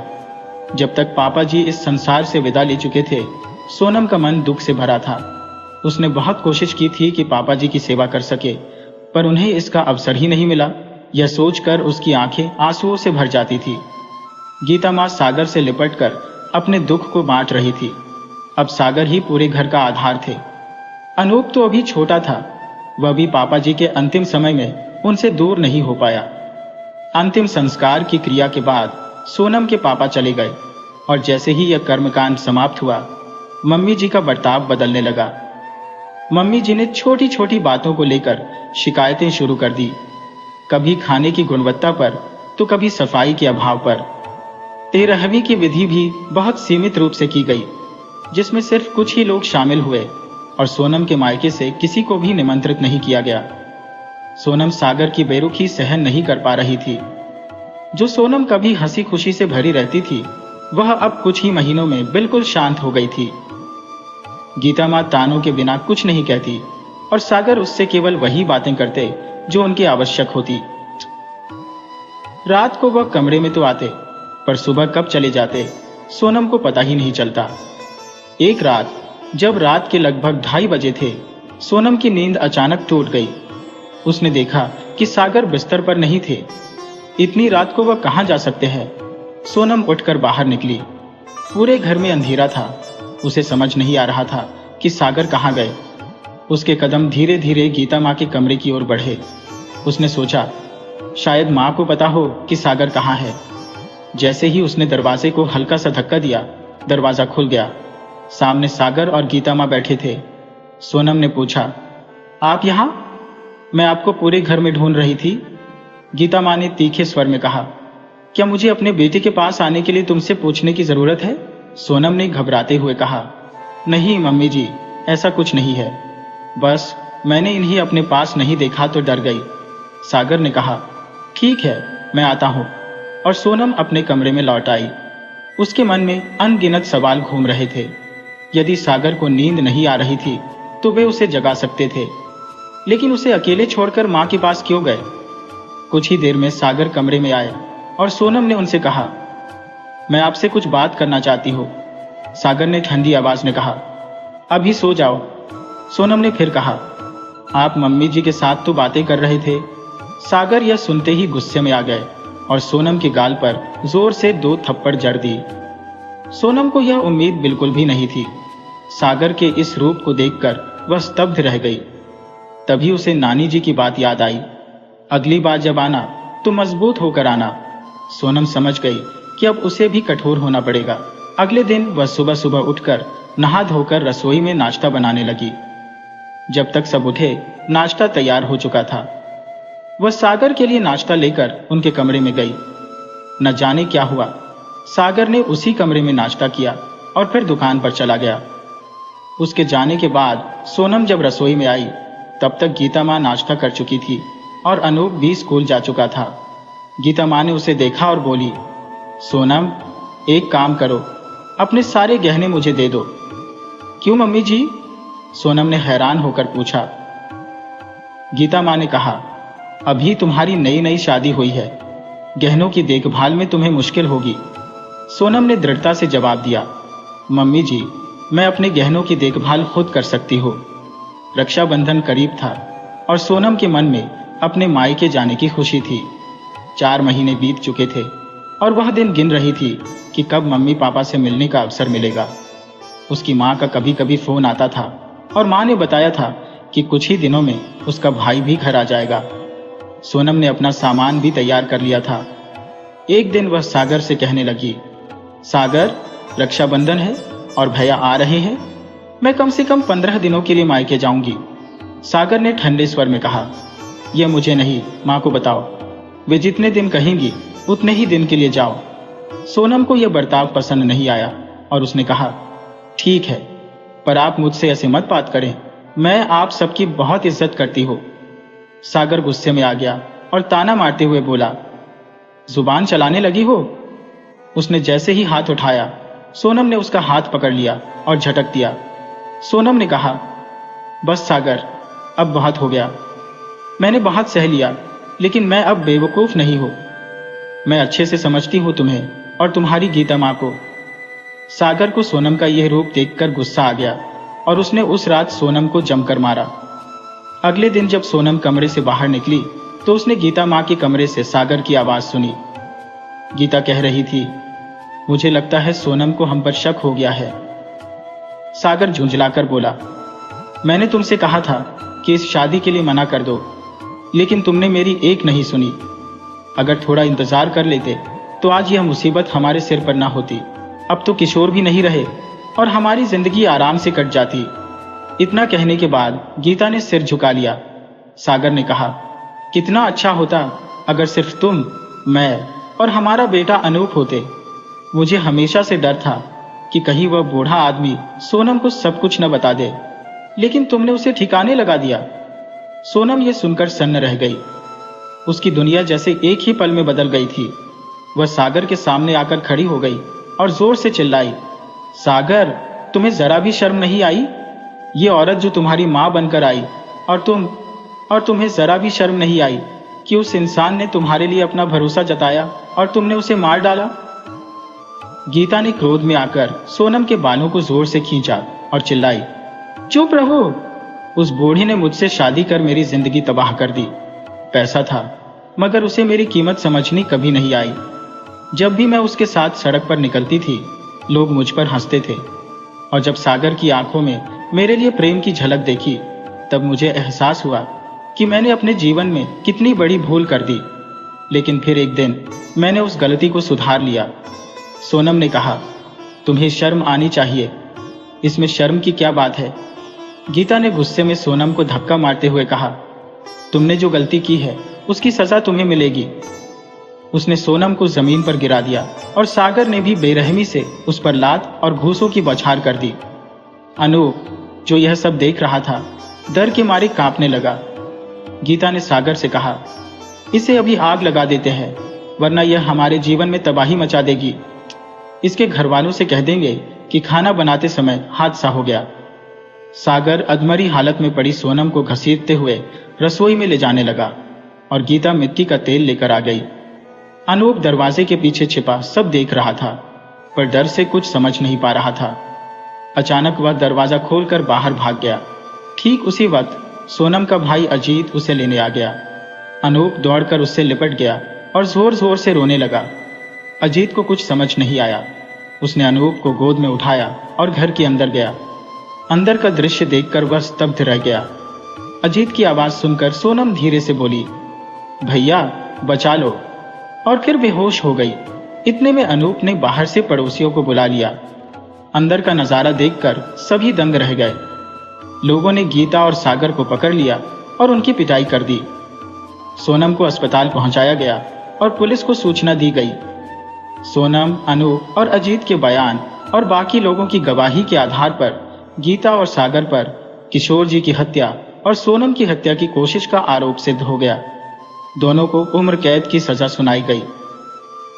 जब तक पापा जी इस संसार से विदा ले चुके थे, सोनम का मन दुख से भरा था। उसने बहुत कोशिश की थी कि पापा जी की सेवा कर सके, पर उन्हें इसका अवसर ही नहीं मिला। यह सोचकर उसकी आंखें आंसुओं से भर जाती थी। गीता माँ सागर से लिपटकर अपने दुख को बांट रही थी। अब सागर ही पूरे घर का आधार थे। अनूप तो अभी छोटा था, वह भी पापा जी के अंतिम समय में उनसे दूर नहीं हो पाया। अंतिम संस्कार की क्रिया के बाद सोनम के पापा चले गए और जैसे ही यह कर्मकांड समाप्त हुआ, मम्मी जी का बर्ताव बदलने लगा। मम्मी जी ने छोटी छोटी बातों को लेकर शिकायतें शुरू कर दी, कभी खाने की गुणवत्ता पर तो कभी सफाई के अभाव पर। 13वीं की विधि भी बहुत सीमित रूप से की गई, जिसमें सिर्फ कुछ ही लोग शामिल हुए और सोनम के मायके से किसी को भी निमंत्रित नहीं किया गया। सोनम सागर की बेरुखी सहन नहीं कर पा रही थी। जो सोनम कभी हंसी खुशी से भरी रहती थी, वह अब कुछ ही महीनों में बिल्कुल शांत हो गई थी। गीता माँ तानों के बिना कुछ नहीं कहती और सागर उससे केवल वही बातें करते जो उनकी आवश्यक होती। रात को वह कमरे में तो आते, पर सुबह कब चले जाते सोनम को पता ही नहीं चलता। एक रात जब रात के लगभग 2:30 बजे थे, सोनम की नींद अचानक टूट गई। उसने देखा कि सागर बिस्तर पर नहीं थे। इतनी रात को वह कहां जा सकते हैं? सोनम उठकर बाहर निकली। पूरे घर में अंधेरा था। उसे समझ नहीं आ रहा था कि सागर कहां गए। उसके कदम धीरे धीरे गीता माँ के कमरे की ओर बढ़े। उसने सोचा, शायद माँ को पता हो कि सागर कहाँ है। जैसे ही उसने दरवाजे को हल्का सा धक्का दिया, दरवाजा खुल गया। सामने सागर और गीता माँ बैठे थे। सोनम ने पूछा, आप यहाँ? मैं आपको पूरे घर में ढूंढ रही थी। गीता माँ ने तीखे स्वर में कहा, क्या मुझे अपने बेटे के पास आने के लिए तुमसे पूछने की जरूरत है? सोनम ने घबराते हुए कहा, नहीं मम्मी जी, ऐसा कुछ नहीं है, बस मैंने इन्हें अपने पास नहीं देखा तो डर गई। सागर ने कहा, ठीक है, मैं आता हूं। और सोनम अपने कमरे में लौट आई। उसके मन में अनगिनत सवाल घूम रहे थे। यदि सागर को नींद नहीं आ रही थी तो वे उसे जगा सकते थे, लेकिन उसे अकेले छोड़कर माँ के पास क्यों गए? कुछ ही देर में सागर कमरे में आए और सोनम ने उनसे कहा, मैं आपसे कुछ बात करना चाहती हूँ। सागर ने ठंडी आवाज में कहा, अभी सो जाओ। सोनम ने फिर कहा, आप मम्मी जी के साथ तो बातें कर रहे थे। सागर यह सुनते ही गुस्से में आ गए और सोनम के गाल पर जोर से 2 थप्पड़ जड़ दी। सोनम को यह उम्मीद बिल्कुल भी नहीं थी। सागर के इस रूप को देखकर वह स्तब्ध रह गई। तभी उसे नानी जी की बात याद आई, अगली बार जब आना तो मजबूत होकर आना। सोनम समझ गई कि अब उसे भी कठोर होना पड़ेगा। अगले दिन वह सुबह सुबह उठकर नहा धोकर रसोई में नाश्ता बनाने लगी। जब तक सब उठे, नाश्ता तैयार हो चुका था। वह सागर के लिए नाश्ता लेकर उनके कमरे में गई। न जाने क्या हुआ, सागर ने उसी कमरे में नाश्ता किया और फिर दुकान पर चला गया। उसके जाने के बाद सोनम जब रसोई में आई तब तक गीता माँ नाश्ता कर चुकी थी और अनूप भी स्कूल जा चुका था। गीता माँ ने उसे देखा और बोली, सोनम, एक काम करो, अपने सारे गहने मुझे दे दो। क्यों मम्मी जी? सोनम ने हैरान होकर पूछा। गीता माँ ने कहा, अभी तुम्हारी नई नई शादी हुई है, गहनों की देखभाल में तुम्हें मुश्किल होगी। सोनम ने दृढ़ता से जवाब दिया, मम्मी जी, मैं अपने गहनों की देखभाल खुद कर सकती हूँ। रक्षाबंधन करीब था और सोनम के मन में अपने मायके जाने की खुशी थी। 4 महीने बीत चुके थे और वह दिन गिन रही थी कि कब मम्मी पापा से मिलने का अवसर मिलेगा। उसकी माँ का कभी कभी फोन आता था और माँ ने बताया था कि कुछ ही दिनों में उसका भाई भी घर आ जाएगा। सोनम ने अपना सामान भी तैयार कर लिया था। एक दिन वह सागर से कहने लगी, सागर, रक्षाबंधन है और भैया आ रहे हैं, मैं कम से कम 15 दिनों के लिए मायके जाऊंगी। सागर ने ठंडे स्वर में कहा, यह मुझे नहीं, माँ को बताओ, वे जितने दिन कहेंगी उतने ही दिन के लिए जाओ। सोनम को यह बर्ताव पसंद नहीं आया और उसने कहा, ठीक है, पर आप मुझसे ऐसे मत बात करें, मैं आप सबकी बहुत इज्जत करती हूँ। सागर गुस्से में आ गया और ताना मारते हुए बोला, जुबान चलाने लगी हो? उसने जैसे ही हाथ उठाया, सोनम ने उसका हाथ पकड़ लिया और झटक दिया। सोनम ने कहा, बस सागर, अब बहुत हो गया, मैंने बहुत सह लिया, लेकिन मैं अब बेवकूफ नहीं हूं। मैं अच्छे से समझती हूं तुम्हें और तुम्हारी गीता माँ को। सागर को सोनम का यह रूप देखकर गुस्सा आ गया और उसने उस रात सोनम को जमकर मारा। अगले दिन जब सोनम कमरे से बाहर निकली तो उसने गीता माँ के कमरे से सागर की आवाज सुनी। गीता कह रही थी, मुझे लगता है सोनम को हम पर शक हो गया है। सागर झुंझलाकर बोला, मैंने तुमसे कहा था कि इस शादी के लिए मना कर दो, लेकिन तुमने मेरी एक नहीं सुनी। अगर थोड़ा इंतजार कर लेते तो आज यह मुसीबत हमारे सिर पर ना होती। अब तो किशोर भी नहीं रहे और हमारी जिंदगी आराम से कट जाती। इतना कहने के बाद गीता ने सिर झुका लिया। सागर ने कहा, कितना अच्छा होता अगर सिर्फ तुम, मैं और हमारा बेटा अनूप होते। मुझे हमेशा से डर था कि कहीं वह बूढ़ा आदमी सोनम को सब कुछ न बता दे, लेकिन तुमने उसे ठिकाने लगा दिया। सोनम ये सुनकर सन्न रह गई। उसकी दुनिया जैसे एक ही पल में बदल गई थी। वह सागर के सामने आकर खड़ी हो गई और जोर से चिल्लाई, सागर, तुम्हें जरा भी शर्म नहीं आई? ये औरत जो तुम्हारी माँ बनकर आई और तुम्हें जरा भी शर्म नहीं आई कि उस इंसान ने तुम्हारे लिए अपना भरोसा जताया और तुमने उसे मार डाला। गीता ने क्रोध में आकर सोनम के बालों को जोर से खींचा और चिल्लाई, चुप रहो, उस बूढ़ी ने मुझसे शादी कर मेरी जिंदगी तबाह कर दी। पैसा था, मगर उसे मेरी कीमत समझनी कभी नहीं आई। जब भी मैं उसके साथ सड़क पर निकलती थी, लोग मुझ पर हंसते थे, और जब सागर की आंखों में मेरे लिए प्रेम की झलक देखी, तब मुझे एहसास हुआ कि मैंने अपने जीवन में कितनी बड़ी भूल कर दी। लेकिन फिर एक दिन मैंने उस गलती को सुधार लिया। सोनम ने कहा, तुम्हें शर्म आनी चाहिए, इसमें शर्म की क्या बात है? गीता ने गुस्से में सोनम को धक्का मारते हुए कहा, तुमने जो गलती की है उसकी सजा तुम्हें मिलेगी। उसने सोनम को जमीन पर गिरा दिया और सागर ने भी बेरहमी से उस पर लात और घूसों की बौछार कर दी। अनूप, जो यह सब देख रहा था, डर के मारे कांपने लगा। गीता ने सागर से कहा, इसे अभी आग लगा देते हैं, वरना यह हमारे जीवन में तबाही मचा देगी। इसके घर वालों से कह देंगे कि खाना बनाते समय हादसा हो गया। सागर अधमरी हालत में पड़ी सोनम को घसीटते हुए रसोई में ले जाने लगा और गीता मिट्टी का तेल लेकर आ गई। अनूप दरवाजे के पीछे छिपा सब देख रहा था, पर डर से कुछ समझ नहीं पा रहा था। अचानक वह दरवाजा खोलकर बाहर भाग गया। ठीक उसी वक्त सोनम का भाई अजीत उसे लेने आ गया। अनूप दौड़कर उससे लिपट गया और जोर जोर से रोने लगा। अजीत को कुछ समझ नहीं आया। उसने अनूप को गोद में उठाया और घर के अंदर गया। अंदर का दृश्य देखकर वह स्तब्ध रह गया। अजीत की आवाज सुनकर सोनम धीरे से बोली, भैया बचा लो, और फिर बेहोश हो गई। इतने में अनूप ने बाहर से पड़ोसियों को बुला लिया। अंदर का नजारा देखकर सभी दंग रह गए। लोगों ने गीता और सागर को पकड़ लिया और उनकी पिटाई कर दी। सोनम को अस्पताल पहुंचाया गया और पुलिस को सूचना दी गई। सोनम, अनूप और अजीत के बयान और बाकी लोगों की गवाही के आधार पर गीता और सागर पर किशोर जी की हत्या और सोनम की हत्या की कोशिश का आरोप सिद्ध हो गया। दोनों को उम्र कैद की सजा सुनाई गई।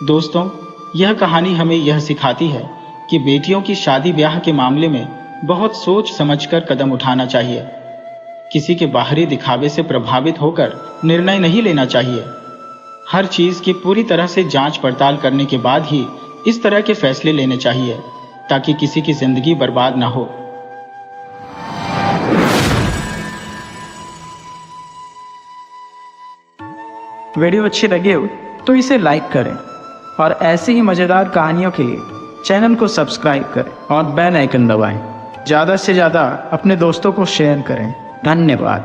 दोस्तों, यह कहानी हमें यह सिखाती है कि बेटियों की शादी ब्याह के मामले में बहुत सोच समझकर कदम उठाना चाहिए। किसी के बाहरी दिखावे से प्रभावित होकर निर्णय नहीं लेना चाहिए। हर चीज की पूरी तरह से जांच पड़ताल करने के बाद ही इस तरह के फैसले लेने चाहिए, ताकि किसी की जिंदगी बर्बाद ना हो। वीडियो अच्छी लगी हो तो इसे लाइक करें और ऐसी ही मज़ेदार कहानियों के लिए चैनल को सब्सक्राइब करें और बेल आइकन दबाएं। ज़्यादा से ज़्यादा अपने दोस्तों को शेयर करें। धन्यवाद।